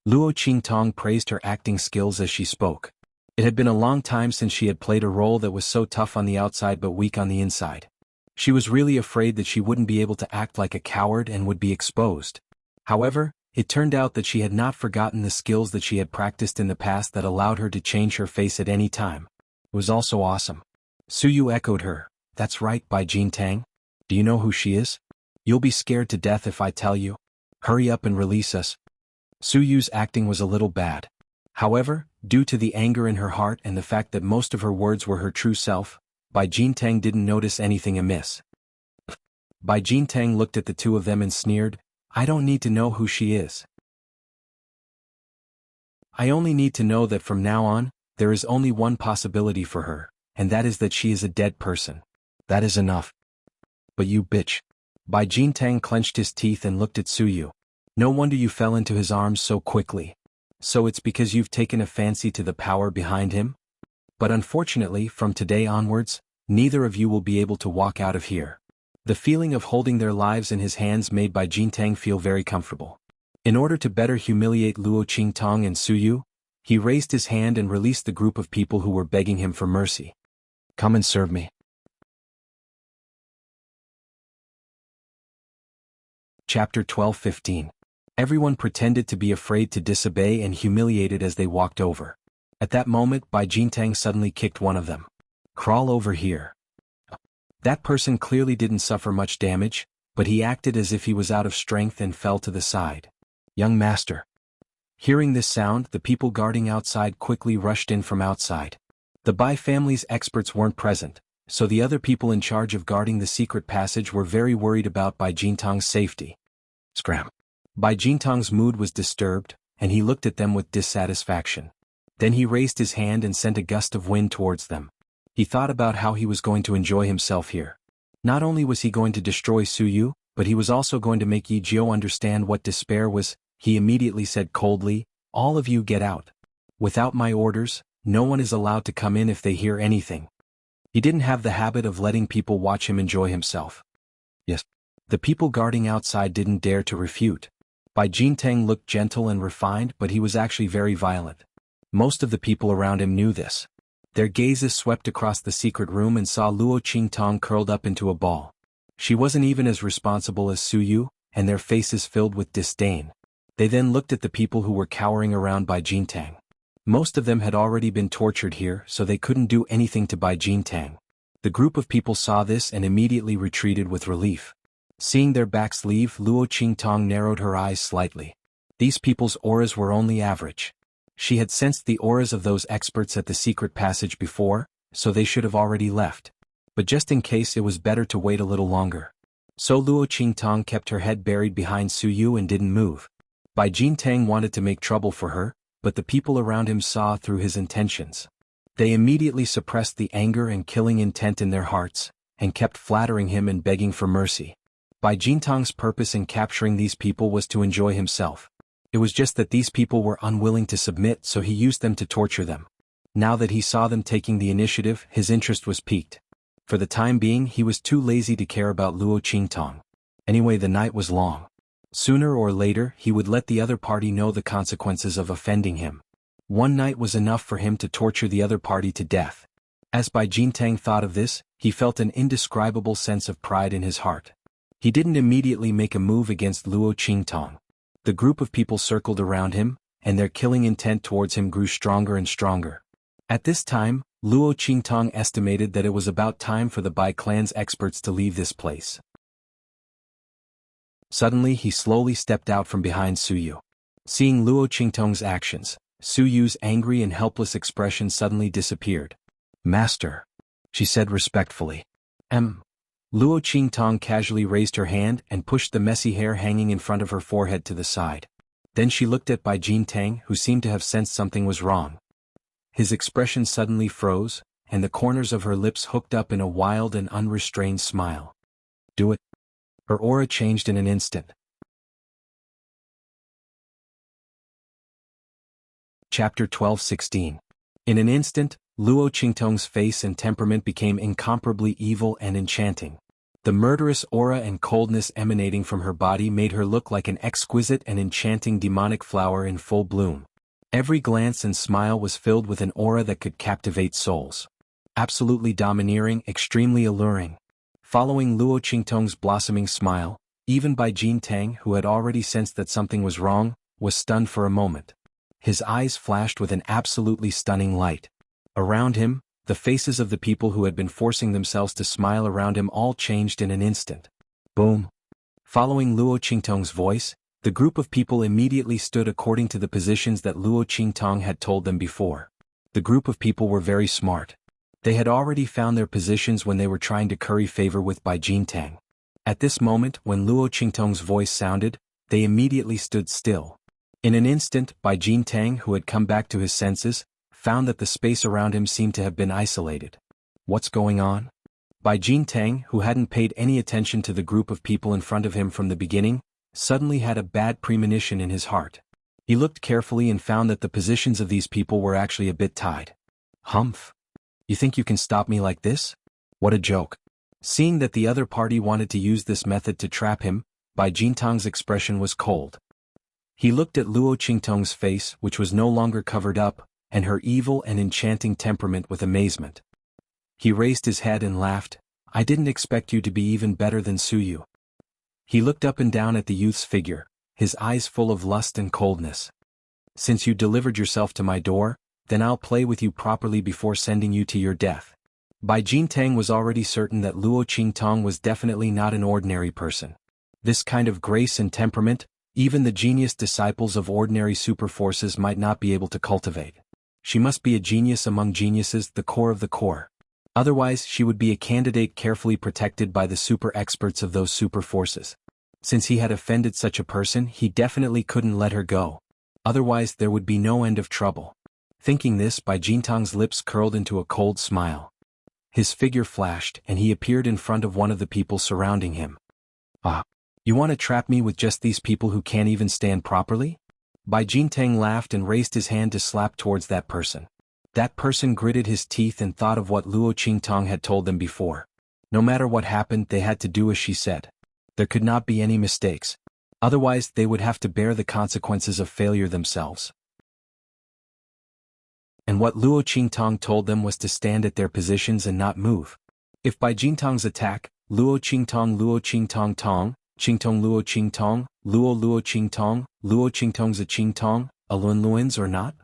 Luo Qingtong praised her acting skills as she spoke. It had been a long time since she had played a role that was so tough on the outside but weak on the inside. She was really afraid that she wouldn't be able to act like a coward and would be exposed. However, it turned out that she had not forgotten the skills that she had practiced in the past that allowed her to change her face at any time. It was also awesome. Suyu echoed her, "That's right, Bai Jintang. Do you know who she is? You'll be scared to death if I tell you. Hurry up and release us." Suyu's acting was a little bad. However, due to the anger in her heart and the fact that most of her words were her true self, Bai Jintang didn't notice anything amiss. Bai Jintang looked at the two of them and sneered, "I don't need to know who she is. I only need to know that from now on, there is only one possibility for her, and that is that she is a dead person. That is enough." "But you bitch." Bai Jintang clenched his teeth and looked at Suyu. "No wonder you fell into his arms so quickly. So it's because you've taken a fancy to the power behind him? But unfortunately, from today onwards, neither of you will be able to walk out of here." The feeling of holding their lives in his hands made Bai Jintang feel very comfortable. In order to better humiliate Luo Qingtong and Suyu, he raised his hand and released the group of people who were begging him for mercy. "Come and serve me." Chapter 12-15. Everyone pretended to be afraid to disobey and humiliated as they walked over. At that moment, Bai Jintang suddenly kicked one of them. "Crawl over here." That person clearly didn't suffer much damage, but he acted as if he was out of strength and fell to the side. "Young master." Hearing this sound, the people guarding outside quickly rushed in from outside. The Bai family's experts weren't present, so the other people in charge of guarding the secret passage were very worried about Bai Jintang's safety. Scram. Bai Jintang's mood was disturbed, and he looked at them with dissatisfaction. Then he raised his hand and sent a gust of wind towards them. He thought about how he was going to enjoy himself here. Not only was he going to destroy Suyu, but he was also going to make Yi Jiu understand what despair was. He immediately said coldly, "All of you get out. Without my orders, no one is allowed to come in if they hear anything." He didn't have the habit of letting people watch him enjoy himself. Yes. The people guarding outside didn't dare to refute. Bai Jintang looked gentle and refined, but he was actually very violent. Most of the people around him knew this. Their gazes swept across the secret room and saw Luo Qingtong curled up into a ball. She wasn't even as responsible as Su Yu, and their faces filled with disdain. They then looked at the people who were cowering around Bai Jintang. Most of them had already been tortured here, so they couldn't do anything to Bai Jintang. The group of people saw this and immediately retreated with relief. Seeing their backs leave, Luo Qingtong narrowed her eyes slightly. These people's auras were only average. She had sensed the auras of those experts at the secret passage before, so they should have already left. But just in case, it was better to wait a little longer. So Luo Qingtong kept her head buried behind Su Yu and didn't move. Bai Jintang wanted to make trouble for her, but the people around him saw through his intentions. They immediately suppressed the anger and killing intent in their hearts, and kept flattering him and begging for mercy. Bai Jintang's purpose in capturing these people was to enjoy himself. It was just that these people were unwilling to submit, so he used them to torture them. Now that he saw them taking the initiative, his interest was piqued. For the time being, he was too lazy to care about Luo Qingtong. Anyway, the night was long. Sooner or later, he would let the other party know the consequences of offending him. One night was enough for him to torture the other party to death. As Bai Jintang thought of this, he felt an indescribable sense of pride in his heart. He didn't immediately make a move against Luo Qingtong. The group of people circled around him, and their killing intent towards him grew stronger and stronger. At this time, Luo Qingtong estimated that it was about time for the Bai clan's experts to leave this place. Suddenly, he slowly stepped out from behind Su Yu. Seeing Luo Qingtong's actions, Su Yu's angry and helpless expression suddenly disappeared. "Master," she said respectfully. Luo Qingtong casually raised her hand and pushed the messy hair hanging in front of her forehead to the side. Then she looked at Bai Jintang, who seemed to have sensed something was wrong. His expression suddenly froze, and the corners of her lips hooked up in a wild and unrestrained smile. "Do it." Her aura changed in an instant. Chapter 12:16. In an instant, Luo Qingtong's face and temperament became incomparably evil and enchanting. The murderous aura and coldness emanating from her body made her look like an exquisite and enchanting demonic flower in full bloom. Every glance and smile was filled with an aura that could captivate souls. Absolutely domineering, extremely alluring. Following Luo Qingtong's blossoming smile, even Bai Jintang, who had already sensed that something was wrong, was stunned for a moment. His eyes flashed with an absolutely stunning light. Around him, the faces of the people who had been forcing themselves to smile around him all changed in an instant. Boom! Following Luo Qingtong's voice, the group of people immediately stood according to the positions that Luo Qingtong had told them before. The group of people were very smart. They had already found their positions when they were trying to curry favor with Bai Jintang. At this moment, when Luo Qingtong's voice sounded, they immediately stood still. In an instant, Bai Jintang, who had come back to his senses, found that the space around him seemed to have been isolated. What's going on? Bai Jintang, who hadn't paid any attention to the group of people in front of him from the beginning, suddenly had a bad premonition in his heart. He looked carefully and found that the positions of these people were actually a bit tied. Humph! You think you can stop me like this? What a joke. Seeing that the other party wanted to use this method to trap him, Bai Jintang's expression was cold. He looked at Luo Qingtong's face, which was no longer covered up, and her evil and enchanting temperament with amazement. He raised his head and laughed. "I didn't expect you to be even better than Su Yu." He looked up and down at the youth's figure, his eyes full of lust and coldness. "Since you delivered yourself to my door, then I'll play with you properly before sending you to your death." Bai Jintang was already certain that Luo Qingtong was definitely not an ordinary person. This kind of grace and temperament, even the genius disciples of ordinary super forces might not be able to cultivate. She must be a genius among geniuses, the core of the core. Otherwise, she would be a candidate carefully protected by the super experts of those super forces. Since he had offended such a person, he definitely couldn't let her go. Otherwise, there would be no end of trouble. Thinking this, Bai Jintang's lips curled into a cold smile. His figure flashed, and he appeared in front of one of the people surrounding him. "Ah, you want to trap me with just these people who can't even stand properly?" Bai Jintang laughed and raised his hand to slap towards that person. That person gritted his teeth and thought of what Luo Qingtong had told them before. No matter what happened, they had to do as she said. There could not be any mistakes. Otherwise, they would have to bear the consequences of failure themselves. And what Luo Qingtong told them was to stand at their positions and not move. If by Jintong's attack, Luo Qingtong Tong, Qingtong Luo Qingtong, Luo Qingtong, Luo Qingtong's a Qingtong, a Luan's or not?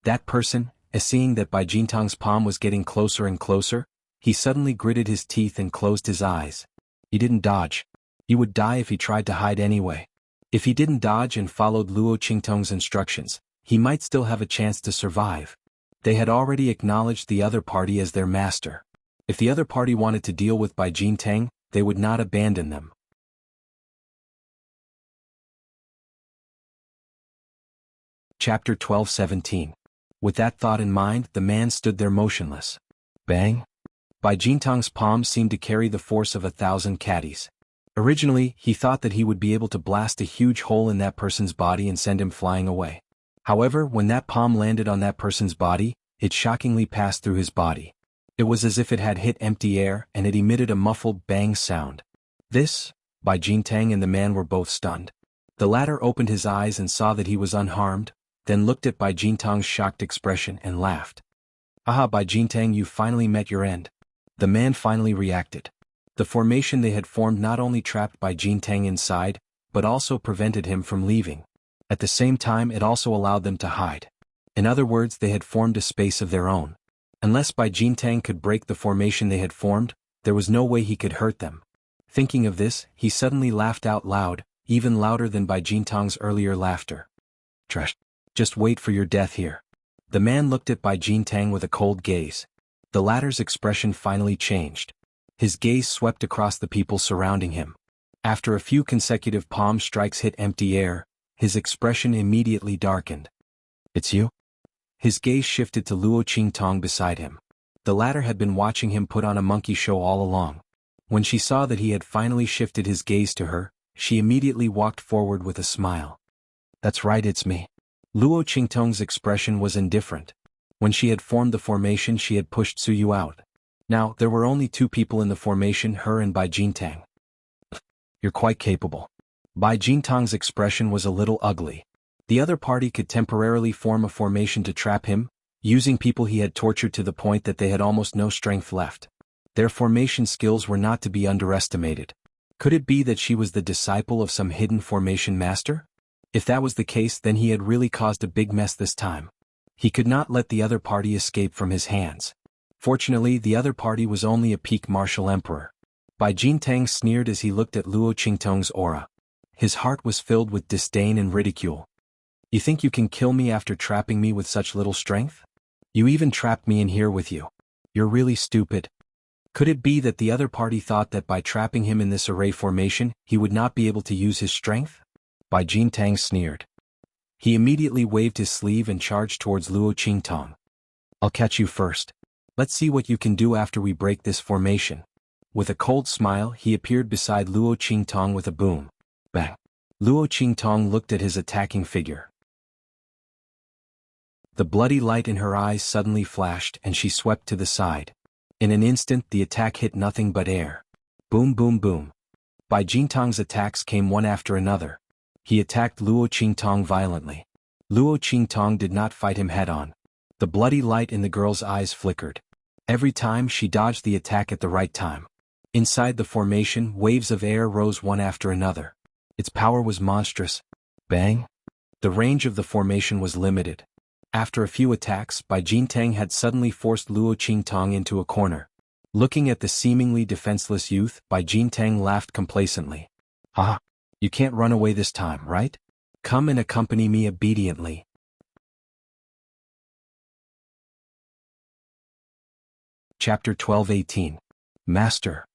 That person, seeing that Bai Jintong's palm was getting closer and closer, he suddenly gritted his teeth and closed his eyes. He didn't dodge. He would die if he tried to hide anyway. If he didn't dodge and followed Luo Qingtong's instructions, he might still have a chance to survive. They had already acknowledged the other party as their master. If the other party wanted to deal with Bai Jintang, they would not abandon them. Chapter 12:17. With that thought in mind, the man stood there motionless. Bang! Bai Jintang's palm seemed to carry the force of 1,000 caddies. Originally, he thought that he would be able to blast a huge hole in that person's body and send him flying away. However, when that palm landed on that person's body, it shockingly passed through his body. It was as if it had hit empty air and it emitted a muffled bang sound. This, Bai Jintang and the man were both stunned. The latter opened his eyes and saw that he was unharmed, then looked at Bai Jintang's shocked expression and laughed. Aha, Bai Jintang, you finally met your end. The man finally reacted. The formation they had formed not only trapped Bai Jintang inside, but also prevented him from leaving. At the same time, it also allowed them to hide. In other words, they had formed a space of their own. Unless Bai Jintang could break the formation they had formed, there was no way he could hurt them. Thinking of this, he suddenly laughed out loud, even louder than Bai Jintang's earlier laughter. Trash. Just wait for your death here. The man looked at Bai Jintang with a cold gaze. The latter's expression finally changed. His gaze swept across the people surrounding him. After a few consecutive palm strikes hit empty air, his expression immediately darkened. It's you? His gaze shifted to Luo Qingtong beside him. The latter had been watching him put on a monkey show all along. When she saw that he had finally shifted his gaze to her, she immediately walked forward with a smile. That's right, it's me. Luo Qingtong's expression was indifferent. When she had formed the formation, she had pushed Suyu out. Now, there were only two people in the formation, her and Bai Jintang. You're quite capable. Bai Jintang's expression was a little ugly. The other party could temporarily form a formation to trap him, using people he had tortured to the point that they had almost no strength left. Their formation skills were not to be underestimated. Could it be that she was the disciple of some hidden formation master? If that was the case, then he had really caused a big mess this time. He could not let the other party escape from his hands. Fortunately, the other party was only a peak martial emperor. Bai Jintang sneered as he looked at Luo Qingtong's aura. His heart was filled with disdain and ridicule. You think you can kill me after trapping me with such little strength? You even trapped me in here with you. You're really stupid. Could it be that the other party thought that by trapping him in this array formation, he would not be able to use his strength? Bai Jintang sneered. He immediately waved his sleeve and charged towards Luo Qingtong. I'll catch you first. Let's see what you can do after we break this formation. With a cold smile, he appeared beside Luo Qingtong with a boom. Bang. Luo Qingtong looked at his attacking figure. The bloody light in her eyes suddenly flashed and she swept to the side. In an instant, the attack hit nothing but air. Boom, boom, boom. Bai Jintong's attacks came one after another. He attacked Luo Qingtong violently. Luo Qingtong did not fight him head-on. The bloody light in the girl's eyes flickered. Every time she dodged the attack at the right time. Inside the formation, waves of air rose one after another. Its power was monstrous. Bang! The range of the formation was limited. After a few attacks, Bai Jintang had suddenly forced Luo Qingtong into a corner. Looking at the seemingly defenseless youth, Bai Jintang laughed complacently. Ah! You can't run away this time, right? Come and accompany me obediently. Chapter 12:18. Master.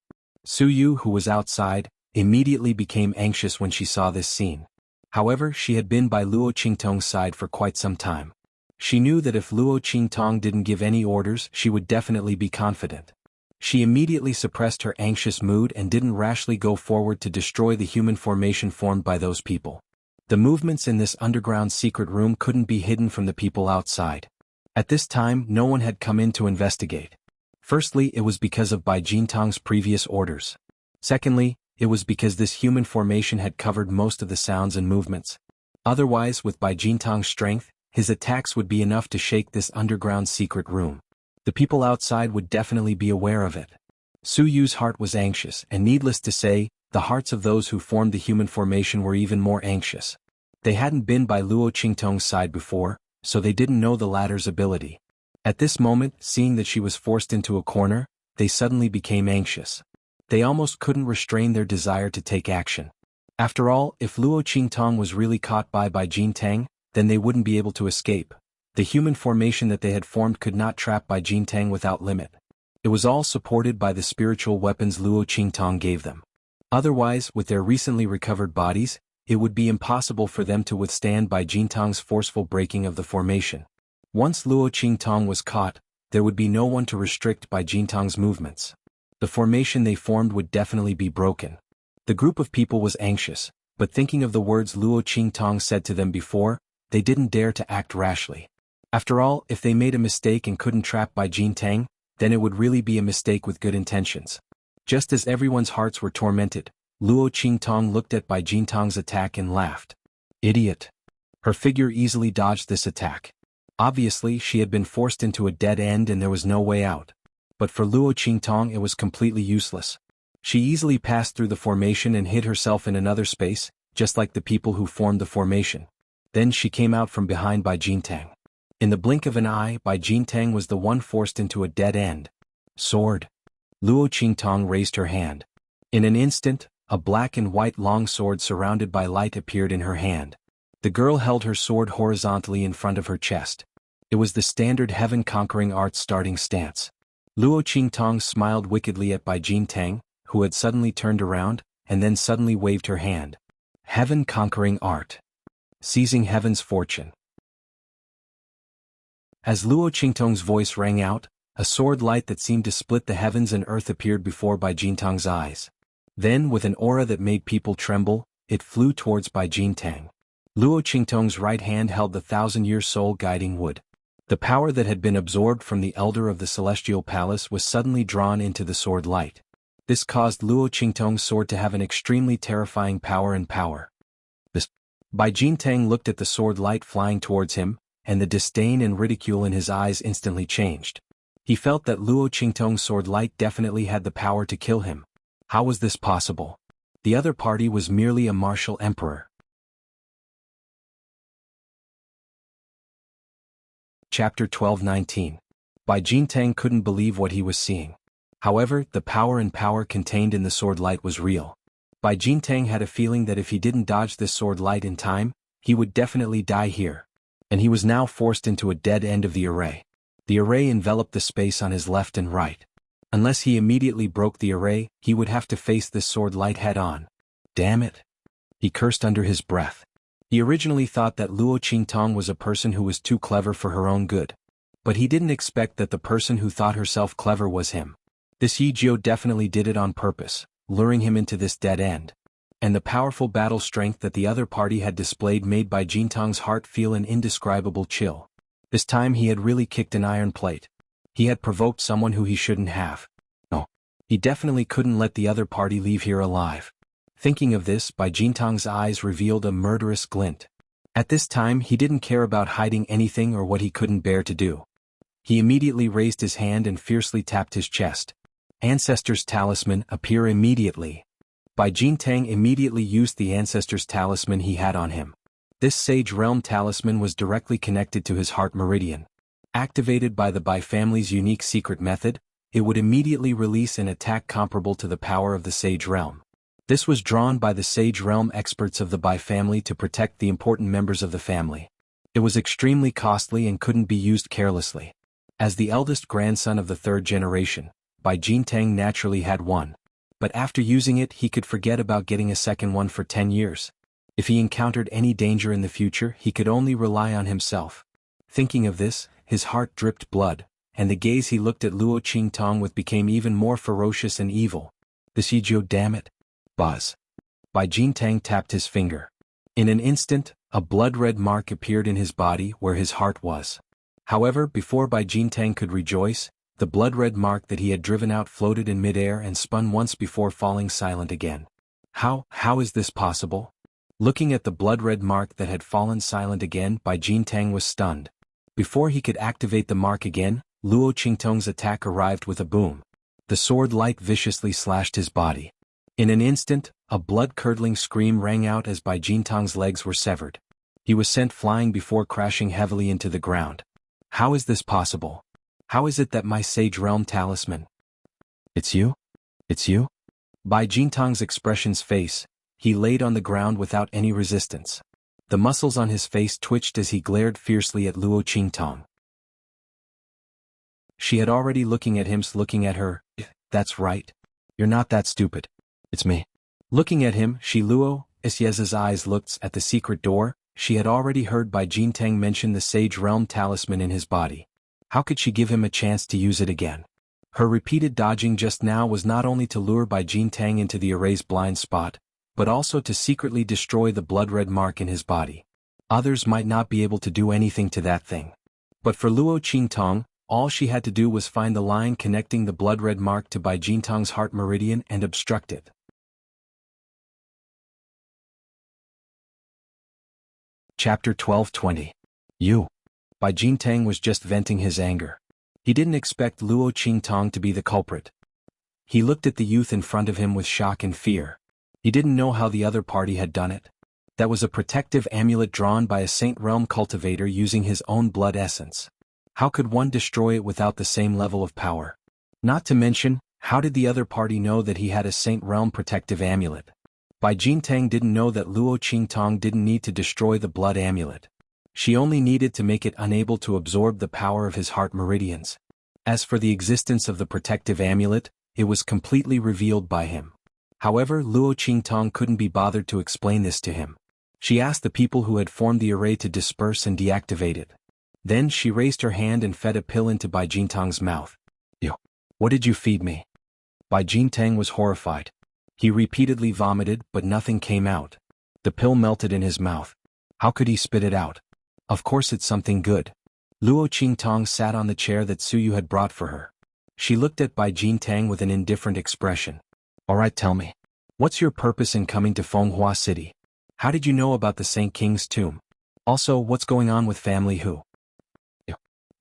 Suyu, who was outside, immediately became anxious when she saw this scene. However, she had been by Luo Qingtong's side for quite some time. She knew that if Luo Qingtong didn't give any orders, she would definitely be confident. She immediately suppressed her anxious mood and didn't rashly go forward to destroy the human formation formed by those people. The movements in this underground secret room couldn't be hidden from the people outside. At this time, no one had come in to investigate. Firstly, it was because of Bai Jintong's previous orders. Secondly, it was because this human formation had covered most of the sounds and movements. Otherwise, with Bai Jintang's strength, his attacks would be enough to shake this underground secret room. The people outside would definitely be aware of it. Su Yu's heart was anxious, and needless to say, the hearts of those who formed the human formation were even more anxious. They hadn't been by Luo Qingtong's side before, so they didn't know the latter's ability. At this moment, seeing that she was forced into a corner, they suddenly became anxious. They almost couldn't restrain their desire to take action. After all, if Luo Qingtong was really caught by Bai Jintang, then they wouldn't be able to escape. The human formation that they had formed could not trap Bai Jintang without limit. It was all supported by the spiritual weapons Luo Qingtong gave them. Otherwise, with their recently recovered bodies, it would be impossible for them to withstand Bai Jintang's forceful breaking of the formation. Once Luo Qingtong was caught, there would be no one to restrict Bai Jintang's movements. The formation they formed would definitely be broken. The group of people was anxious, but thinking of the words Luo Qingtong said to them before, they didn't dare to act rashly. After all, if they made a mistake and couldn't trap Bai Jintang, then it would really be a mistake with good intentions. Just as everyone's hearts were tormented, Luo Qingtong looked at Bai Jintang's attack and laughed. Idiot. Her figure easily dodged this attack. Obviously, she had been forced into a dead end and there was no way out. But for Luo Qingtong it was completely useless. She easily passed through the formation and hid herself in another space, just like the people who formed the formation. Then she came out from behind Bai Jintang. In the blink of an eye, Bai Jintang was the one forced into a dead end. Sword. Luo Qingtong raised her hand. In an instant, a black and white long sword surrounded by light appeared in her hand. The girl held her sword horizontally in front of her chest. It was the standard heaven-conquering arts starting stance. Luo Qingtong smiled wickedly at Bai Jintang, who had suddenly turned around, and then suddenly waved her hand. Heaven-conquering art. Seizing heaven's fortune. As Luo Qingtong's voice rang out, a sword light that seemed to split the heavens and earth appeared before Bai Jintang's eyes. Then, with an aura that made people tremble, it flew towards Bai Jintang. Luo Qingtong's right hand held the 1,000-year soul guiding wood. The power that had been absorbed from the elder of the celestial palace was suddenly drawn into the sword light. This caused Luo Qingtong's sword to have an extremely terrifying power and power. Bai Jintang looked at the sword light flying towards him, and the disdain and ridicule in his eyes instantly changed. He felt that Luo Qingtong's sword light definitely had the power to kill him. How was this possible? The other party was merely a martial emperor. Chapter 12:19. Bai Jintang couldn't believe what he was seeing. However, the power contained in the sword light was real. Bai Jintang had a feeling that if he didn't dodge this sword light in time, he would definitely die here. And he was now forced into a dead end of the array. The array enveloped the space on his left and right. Unless he immediately broke the array, he would have to face this sword light head-on. Damn it! He cursed under his breath. He originally thought that Luo Qingtong was a person who was too clever for her own good. But he didn't expect that the person who thought herself clever was him. This Yijio definitely did it on purpose, luring him into this dead end. And the powerful battle strength that the other party had displayed made Bai Jintang's heart feel an indescribable chill. This time he had really kicked an iron plate. He had provoked someone who he shouldn't have. No. He definitely couldn't let the other party leave here alive. Thinking of this, Bai Jintang's eyes revealed a murderous glint. At this time he didn't care about hiding anything or what he couldn't bear to do. He immediately raised his hand and fiercely tapped his chest. Ancestor's talisman, appear immediately. Bai Jintang immediately used the Ancestor's talisman he had on him. This Sage Realm talisman was directly connected to his heart meridian. Activated by the Bai family's unique secret method, it would immediately release an attack comparable to the power of the Sage Realm. This was drawn by the Sage Realm experts of the Bai family to protect the important members of the family. It was extremely costly and couldn't be used carelessly. As the eldest grandson of the third generation, Bai Jintang naturally had one. But after using it he could forget about getting a second one for 10 years. If he encountered any danger in the future he could only rely on himself. Thinking of this, his heart dripped blood, and the gaze he looked at Luo Qingtong with became even more ferocious and evil. This Yijio, damn it. Buzz. Bai Jintang tapped his finger. In an instant, a blood-red mark appeared in his body where his heart was. However, before Bai Jintang could rejoice, the blood-red mark that he had driven out floated in midair and spun once before falling silent again. How is this possible? Looking at the blood-red mark that had fallen silent again, Bai Jintang was stunned. Before he could activate the mark again, Luo Qingtong's attack arrived with a boom. The sword light viciously slashed his body. In an instant, a blood-curdling scream rang out as Bai Jintong's legs were severed. He was sent flying before crashing heavily into the ground. How is this possible? How is it that my Sage Realm talisman? It's you? It's you? Bai Jintong's expression's face, he laid on the ground without any resistance. The muscles on his face twitched as he glared fiercely at Luo Qingtong. She had already looking at him, looking at her. That's right. You're not that stupid. It's me. Looking at him, Luo Isyez's eyes looked at the secret door. She had already heard Bai Jintang mention the Sage Realm talisman in his body. How could she give him a chance to use it again? Her repeated dodging just now was not only to lure Bai Jintang into the array's blind spot, but also to secretly destroy the blood-red mark in his body. Others might not be able to do anything to that thing. But for Luo Qingtong, all she had to do was find the line connecting the blood-red mark to Bai Jintang's heart meridian and obstruct it. Chapter 12:20. Bai Jintang was just venting his anger. He didn't expect Luo Qingtong to be the culprit. He looked at the youth in front of him with shock and fear. He didn't know how the other party had done it. That was a protective amulet drawn by a Saint Realm cultivator using his own blood essence. How could one destroy it without the same level of power? Not to mention, how did the other party know that he had a Saint Realm protective amulet? Bai Jintang didn't know that Luo Qingtong didn't need to destroy the blood amulet. She only needed to make it unable to absorb the power of his heart meridians. As for the existence of the protective amulet, it was completely revealed by him. However, Luo Qingtong couldn't be bothered to explain this to him. She asked the people who had formed the array to disperse and deactivate it. Then she raised her hand and fed a pill into Bai Jintang's mouth. What did you feed me? Bai Jintang was horrified. He repeatedly vomited, but nothing came out. The pill melted in his mouth. How could he spit it out? Of course it's something good. Luo Qingtong sat on the chair that Suyu had brought for her. She looked at Bai Jintang with an indifferent expression. Alright, tell me. What's your purpose in coming to Fenghua City? How did you know about the Saint King's tomb? Also, what's going on with family Hu?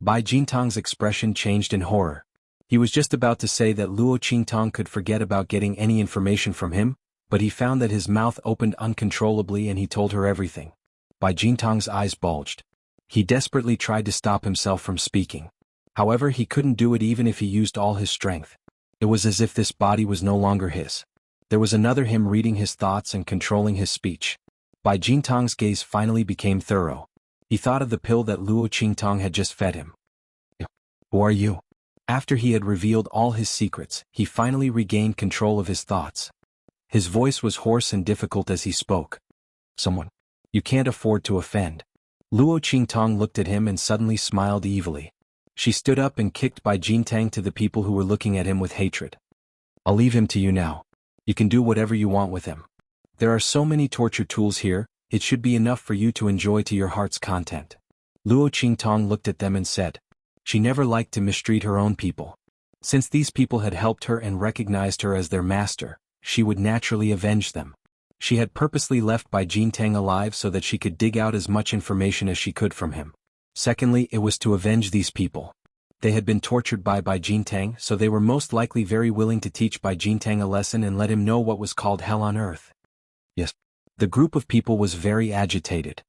Bai Jintang's expression changed in horror. He was just about to say that Luo Qingtong could forget about getting any information from him, but he found that his mouth opened uncontrollably and he told her everything. Bai Jintang's eyes bulged. He desperately tried to stop himself from speaking. However, he couldn't do it even if he used all his strength. It was as if this body was no longer his. There was another him reading his thoughts and controlling his speech. Bai Jintang's gaze finally became thorough. He thought of the pill that Luo Qingtong had just fed him. Who are you? After he had revealed all his secrets, he finally regained control of his thoughts. His voice was hoarse and difficult as he spoke. Someone. You can't afford to offend. Luo Qingtong looked at him and suddenly smiled evilly. She stood up and kicked Bai Jintang to the people who were looking at him with hatred. I'll leave him to you now. You can do whatever you want with him. There are so many torture tools here, it should be enough for you to enjoy to your heart's content. Luo Qingtong looked at them and said. She never liked to mistreat her own people. Since these people had helped her and recognized her as their master, she would naturally avenge them. She had purposely left Bai Jintang alive so that she could dig out as much information as she could from him. Secondly, it was to avenge these people. They had been tortured by Bai Jintang, so they were most likely very willing to teach Bai Jintang a lesson and let him know what was called hell on earth. Yes. The group of people was very agitated.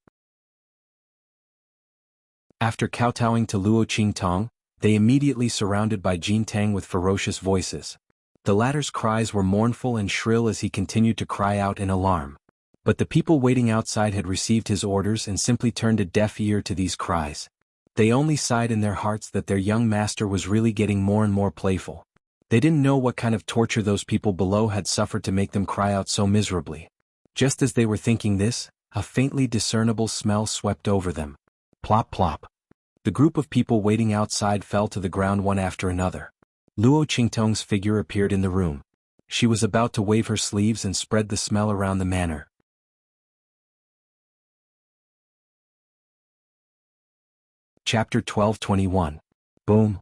After kowtowing to Luo Qingtong, they immediately surrounded Bai Jintang with ferocious voices. The latter's cries were mournful and shrill as he continued to cry out in alarm. But the people waiting outside had received his orders and simply turned a deaf ear to these cries. They only sighed in their hearts that their young master was really getting more and more playful. They didn't know what kind of torture those people below had suffered to make them cry out so miserably. Just as they were thinking this, a faintly discernible smell swept over them. Plop plop. The group of people waiting outside fell to the ground one after another. Luo Qingtong's figure appeared in the room. She was about to wave her sleeves and spread the smell around the manor. Chapter 12:21. Boom.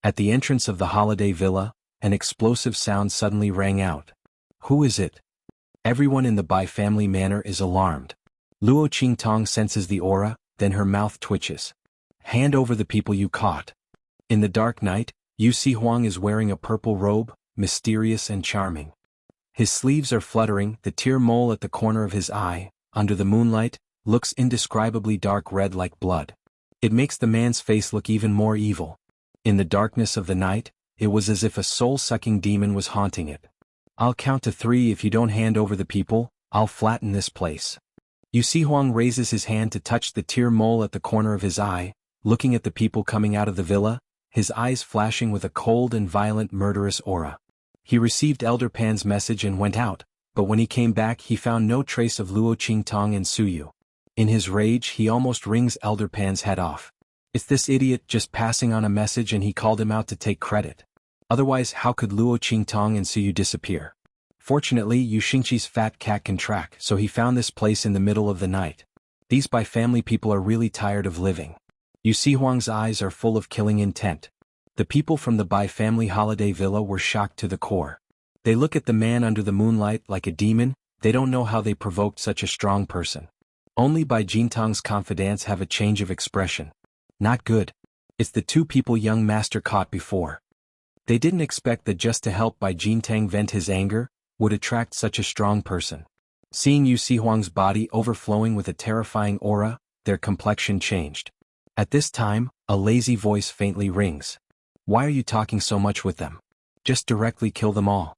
At the entrance of the holiday villa, an explosive sound suddenly rang out. Who is it? Everyone in the Bai family manor is alarmed. Luo Qingtong senses the aura, then her mouth twitches. Hand over the people you caught. In the dark night, Yu Si Huang is wearing a purple robe, mysterious and charming. His sleeves are fluttering, the tear mole at the corner of his eye, under the moonlight, looks indescribably dark red like blood. It makes the man's face look even more evil. In the darkness of the night, it was as if a soul-sucking demon was haunting it. I'll count to 3 if you don't hand over the people, I'll flatten this place. Yu Si Huang raises his hand to touch the tear mole at the corner of his eye, looking at the people coming out of the villa, his eyes flashing with a cold and violent murderous aura. He received Elder Pan's message and went out, but when he came back he found no trace of Luo Qingtong and Suyu. In his rage he almost wrings Elder Pan's head off. It's this idiot just passing on a message and he called him out to take credit. Otherwise how could Luo Qingtong and Suyu disappear? Fortunately Yu Xingqi's fat cat can track, so he found this place in the middle of the night. These Bai family people are really tired of living. Yu Si Huang's eyes are full of killing intent. The people from the Bai family holiday villa were shocked to the core. They look at the man under the moonlight like a demon, they don't know how they provoked such a strong person. Only Bai Jintang's confidants have a change of expression. Not good. It's the 2 people young master caught before. They didn't expect that just to help Bai Jintang vent his anger, would attract such a strong person. Seeing Yu Si Huang's body overflowing with a terrifying aura, their complexion changed. At this time, a lazy voice faintly rings. Why are you talking so much with them? Just directly kill them all.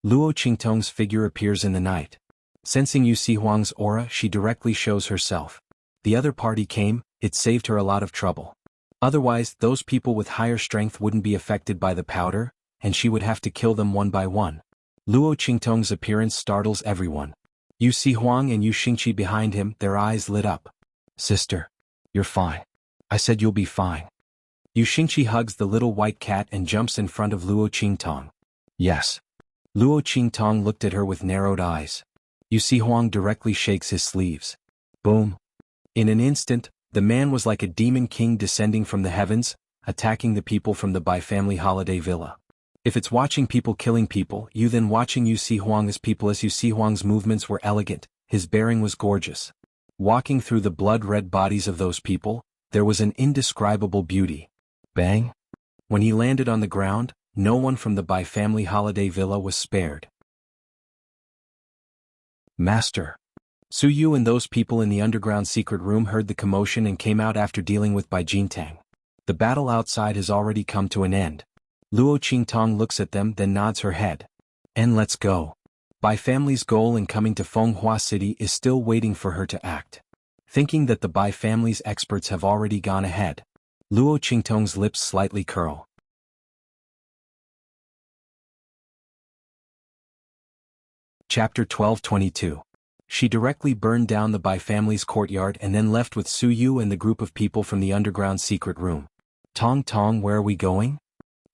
Luo Qingtong's figure appears in the night. Sensing Yu Si Huang's aura, she directly shows herself. The other party came, it saved her a lot of trouble. Otherwise, those people with higher strength wouldn't be affected by the powder, and she would have to kill them one by one. Luo Qingtong's appearance startles everyone. Yu Si Huang and Yu Xingqi behind him, their eyes lit up. Sister. You're fine. I said you'll be fine. Yu Xingqi hugs the little white cat and jumps in front of Luo Qingtong. Yes. Luo Qingtong looked at her with narrowed eyes. Yu Si Huang directly shakes his sleeves. Boom. In an instant, the man was like a demon king descending from the heavens, attacking the people from the Bai family holiday villa. If it's watching people killing people, you then watching Yu Si Huang as people as Yu Si Huang's movements were elegant, his bearing was gorgeous. Walking through the blood-red bodies of those people, there was an indescribable beauty. Bang! When he landed on the ground, no one from the Bai family holiday villa was spared. Master. Suyu and those people in the underground secret room heard the commotion and came out after dealing with Bai Jintang. The battle outside has already come to an end. Luo Qingtong looks at them then nods her head. And let's go. Bai family's goal in coming to Fenghua City is still waiting for her to act. Thinking that the Bai family's experts have already gone ahead. Luo Qingtong's lips slightly curl. Chapter 12:22. She directly burned down the Bai family's courtyard and then left with Suyu and the group of people from the underground secret room. Tong Tong, where are we going?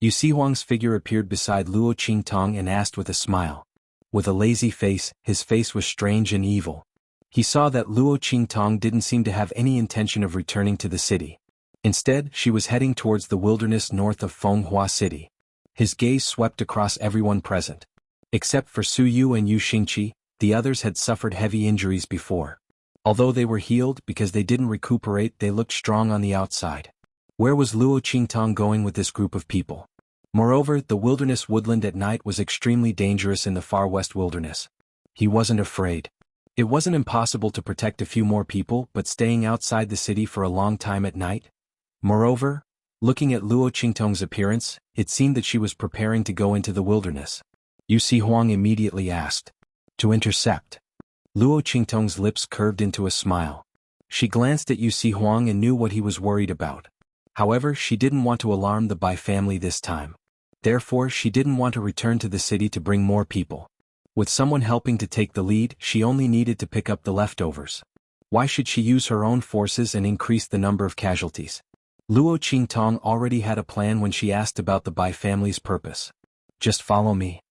Yu Si Huang's figure appeared beside Luo Qingtong and asked with a smile. With a lazy face, his face was strange and evil. He saw that Luo Qingtong didn't seem to have any intention of returning to the city. Instead, she was heading towards the wilderness north of Fenghua City. His gaze swept across everyone present. Except for Suyu and Yu Xingqi, the others had suffered heavy injuries before. Although they were healed because they didn't recuperate, they looked strong on the outside. Where was Luo Qingtong going with this group of people? Moreover, the wilderness woodland at night was extremely dangerous in the far west wilderness. He wasn't afraid. It wasn't impossible to protect a few more people, but staying outside the city for a long time at night? Moreover, looking at Luo Qingtong's appearance, it seemed that she was preparing to go into the wilderness. Yu Si Huang immediately asked. To intercept. Luo Qingtong's lips curved into a smile. She glanced at Yu Si Huang and knew what he was worried about. However, she didn't want to alarm the Bai family this time. Therefore, she didn't want to return to the city to bring more people. With someone helping to take the lead, she only needed to pick up the leftovers. Why should she use her own forces and increase the number of casualties? Luo Qingtong already had a plan when she asked about the Bai family's purpose. Just follow me.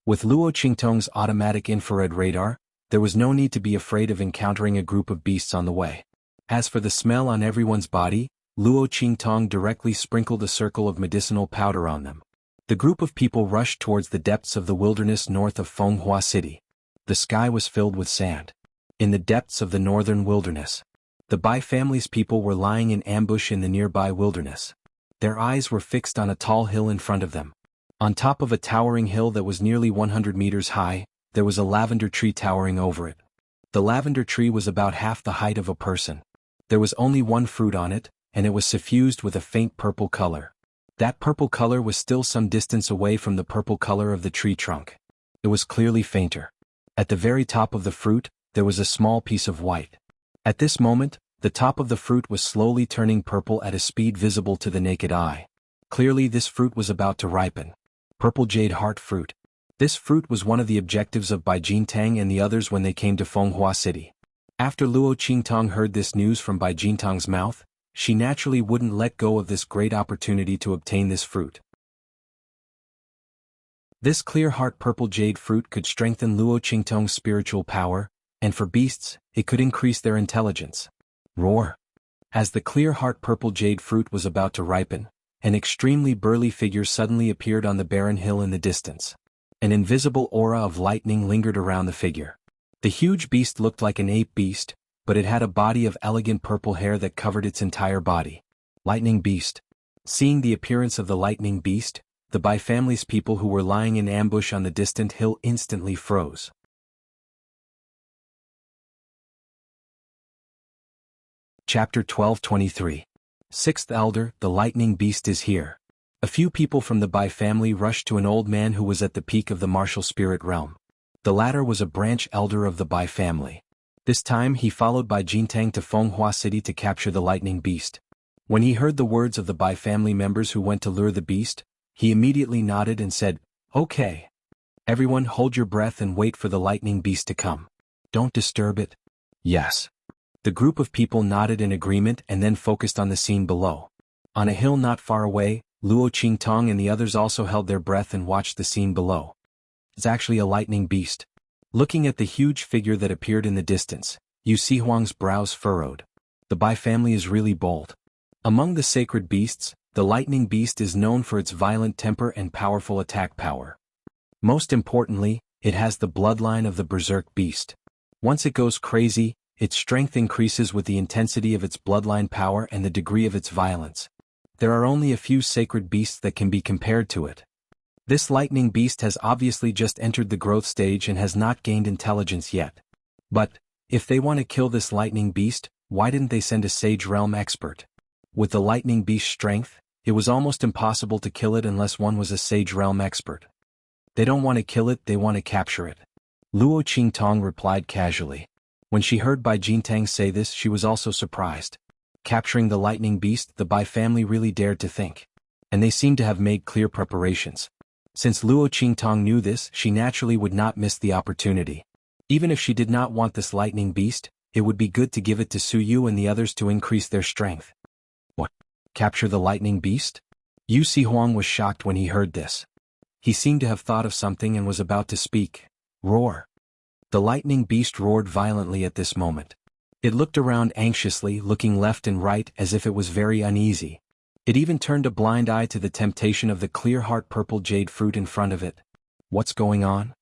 With Luo Qingtong's automatic infrared radar, there was no need to be afraid of encountering a group of beasts on the way. As for the smell on everyone's body, Luo Qingtong directly sprinkled a circle of medicinal powder on them. The group of people rushed towards the depths of the wilderness north of Fenghua City. The sky was filled with sand. In the depths of the northern wilderness, the Bai family's people were lying in ambush in the nearby wilderness. Their eyes were fixed on a tall hill in front of them. On top of a towering hill that was nearly 100 meters high, there was a lavender tree towering over it. The lavender tree was about half the height of a person. There was only one fruit on it, and it was suffused with a faint purple color. That purple color was still some distance away from the purple color of the tree trunk. It was clearly fainter. At the very top of the fruit, there was a small piece of white. At this moment, the top of the fruit was slowly turning purple at a speed visible to the naked eye. Clearly this fruit was about to ripen. Purple jade heart fruit. This fruit was one of the objectives of Bai Jintang and the others when they came to Fenghua City. After Luo Qingtong heard this news from Bai Jintang's mouth, she naturally wouldn't let go of this great opportunity to obtain this fruit. This clear heart purple jade fruit could strengthen Luo Qingtong's spiritual power, and for beasts, it could increase their intelligence. Roar! As the clear heart purple jade fruit was about to ripen, an extremely burly figure suddenly appeared on the barren hill in the distance. An invisible aura of lightning lingered around the figure. The huge beast looked like an ape beast, but it had a body of elegant purple hair that covered its entire body. Lightning beast. Seeing the appearance of the lightning beast, the Bai family's people who were lying in ambush on the distant hill instantly froze. Chapter 12:23. Sixth Elder, the lightning beast is here. A few people from the Bai family rushed to an old man who was at the peak of the martial spirit realm. The latter was a branch elder of the Bai family. This time he followed Bai Jintang to Fenghua City to capture the lightning beast. When he heard the words of the Bai family members who went to lure the beast, he immediately nodded and said, "Okay. Everyone hold your breath and wait for the lightning beast to come. Don't disturb it." Yes. The group of people nodded in agreement and then focused on the scene below. On a hill not far away, Luo Qingtong and the others also held their breath and watched the scene below. It's actually a lightning beast. Looking at the huge figure that appeared in the distance, Yu Sihuang's brows furrowed. The Bai family is really bold. Among the sacred beasts, the lightning beast is known for its violent temper and powerful attack power. Most importantly, it has the bloodline of the berserk beast. Once it goes crazy, its strength increases with the intensity of its bloodline power and the degree of its violence. There are only a few sacred beasts that can be compared to it. This lightning beast has obviously just entered the growth stage and has not gained intelligence yet. But, if they want to kill this lightning beast, why didn't they send a Sage Realm expert? With the lightning beast's strength, it was almost impossible to kill it unless one was a Sage Realm expert. They don't want to kill it, they want to capture it. Luo Qingtong replied casually. When she heard Bai Jintang say this, she was also surprised. Capturing the lightning beast, the Bai family really dared to think. And they seemed to have made clear preparations. Since Luo Qingtong knew this, she naturally would not miss the opportunity. Even if she did not want this lightning beast, it would be good to give it to Su Yu and the others to increase their strength. What? Capture the lightning beast? Yu Sihuang was shocked when he heard this. He seemed to have thought of something and was about to speak. Roar! The lightning beast roared violently at this moment. It looked around anxiously, looking left and right as if it was very uneasy. It even turned a blind eye to the temptation of the clear heart purple jade fruit in front of it. What's going on?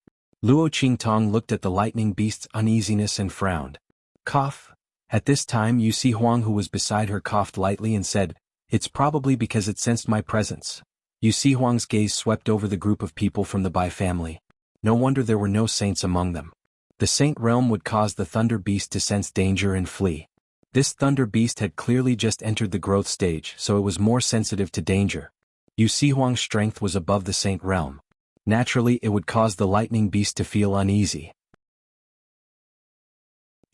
Luo Qingtong looked at the lightning beast's uneasiness and frowned. Cough. At this time Yu Sihuang, who was beside her, coughed lightly and said, "It's probably because it sensed my presence." Yu Sihuang's gaze swept over the group of people from the Bai family. No wonder there were no saints among them. The saint realm would cause the thunder beast to sense danger and flee. This thunder beast had clearly just entered the growth stage, so it was more sensitive to danger. Yu Sihuang's strength was above the saint realm. Naturally, it would cause the lightning beast to feel uneasy.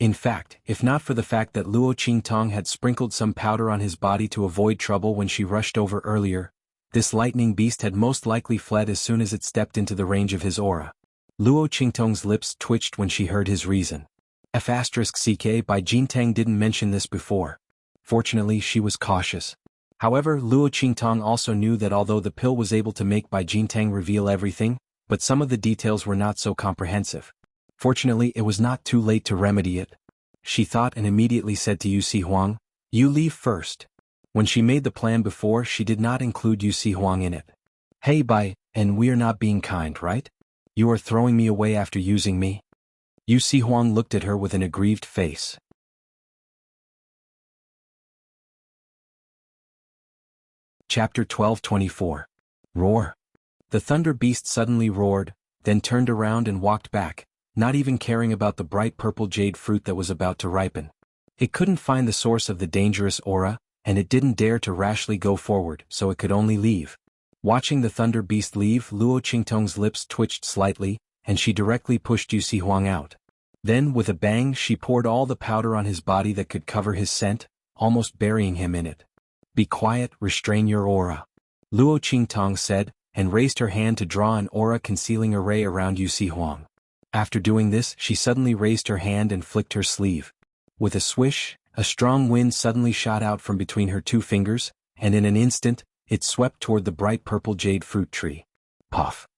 In fact, if not for the fact that Luo Qingtong had sprinkled some powder on his body to avoid trouble when she rushed over earlier, this lightning beast had most likely fled as soon as it stepped into the range of his aura. Luo Qingtong's lips twitched when she heard his reason. F***ck Bai Jintang didn't mention this before. Fortunately, she was cautious. However, Luo Qingtong also knew that although the pill was able to make Bai Jintang reveal everything, but some of the details were not so comprehensive. Fortunately, it was not too late to remedy it. She thought and immediately said to Yu Sihuang, "You leave first." When she made the plan before, she did not include Yu Sihuang in it. "Hey Bai, and we're not being kind, right? You are throwing me away after using me?" Yu Si Huang looked at her with an aggrieved face. Chapter 12:24. Roar. The thunder beast suddenly roared, then turned around and walked back, not even caring about the bright purple jade fruit that was about to ripen. It couldn't find the source of the dangerous aura, and it didn't dare to rashly go forward, so it could only leave. Watching the thunder beast leave, Luo Qingtong's lips twitched slightly, and she directly pushed Yu Si Huang out. Then, with a bang, she poured all the powder on his body that could cover his scent, almost burying him in it. Be quiet, restrain your aura, Luo Qingtong said, and raised her hand to draw an aura-concealing array around Yu Si Huang. After doing this, she suddenly raised her hand and flicked her sleeve. With a swish, a strong wind suddenly shot out from between her two fingers, and in an instant, it swept toward the bright purple jade fruit tree. Puff.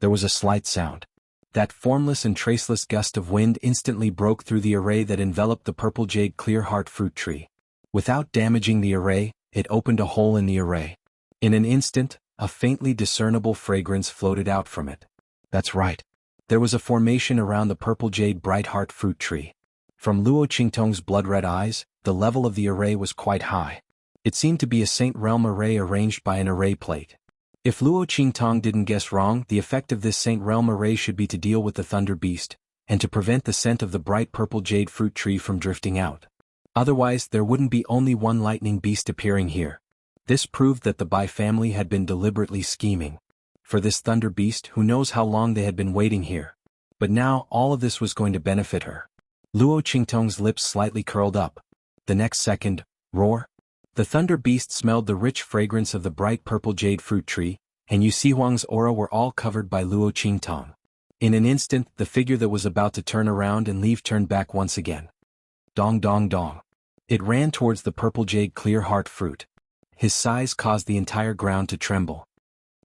There was a slight sound. That formless and traceless gust of wind instantly broke through the array that enveloped the purple jade clear heart fruit tree. Without damaging the array, it opened a hole in the array. In an instant, a faintly discernible fragrance floated out from it. That's right. There was a formation around the purple jade bright heart fruit tree. From Luo Qingtong's blood-red eyes, the level of the array was quite high. It seemed to be a Saint Realm array arranged by an array plate. If Luo Qingtong didn't guess wrong, the effect of this Saint Realm array should be to deal with the thunder beast, and to prevent the scent of the bright purple jade fruit tree from drifting out. Otherwise, there wouldn't be only one lightning beast appearing here. This proved that the Bai family had been deliberately scheming. For this thunder beast, who knows how long they had been waiting here. But now, all of this was going to benefit her. Luo Qingtong's lips slightly curled up. The next second, roar. The thunder beast smelled the rich fragrance of the bright purple jade fruit tree, and Yu Si Huang's aura were all covered by Luo Qingtong. In an instant, the figure that was about to turn around and leave turned back once again. Dong dong dong. It ran towards the purple jade clear heart fruit. His size caused the entire ground to tremble.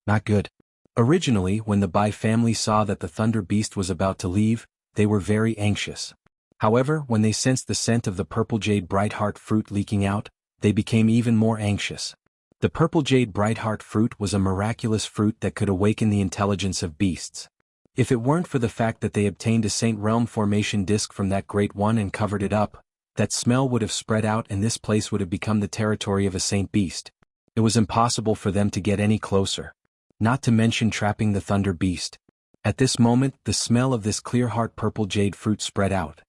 Not good. Originally, when the Bai family saw that the thunder beast was about to leave, they were very anxious. However, when they sensed the scent of the purple jade bright heart fruit leaking out, they became even more anxious. The purple jade bright heart fruit was a miraculous fruit that could awaken the intelligence of beasts. If it weren't for the fact that they obtained a Saint Realm formation disc from that great one and covered it up, that smell would have spread out and this place would have become the territory of a saint beast. It was impossible for them to get any closer. Not to mention trapping the thunder beast. At this moment, the smell of this clear heart purple jade fruit spread out.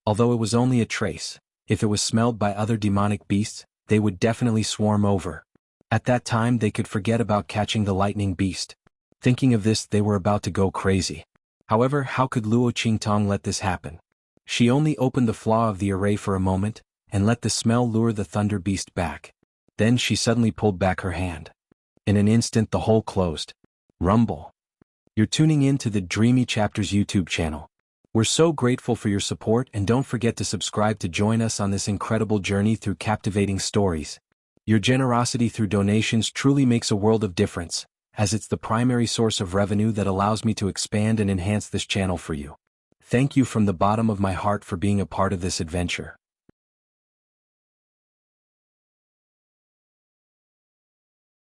Although it was only a trace, if it was smelled by other demonic beasts, they would definitely swarm over. At that time they could forget about catching the lightning beast. Thinking of this, they were about to go crazy. However, how could Luo Qingtong let this happen? She only opened the flaw of the array for a moment, and let the smell lure the thunder beast back. Then she suddenly pulled back her hand. In an instant the hole closed. Rumble. You're tuning in to the Dreamy Chapters YouTube channel. We're so grateful for your support, and don't forget to subscribe to join us on this incredible journey through captivating stories. Your generosity through donations truly makes a world of difference, as it's the primary source of revenue that allows me to expand and enhance this channel for you. Thank you from the bottom of my heart for being a part of this adventure.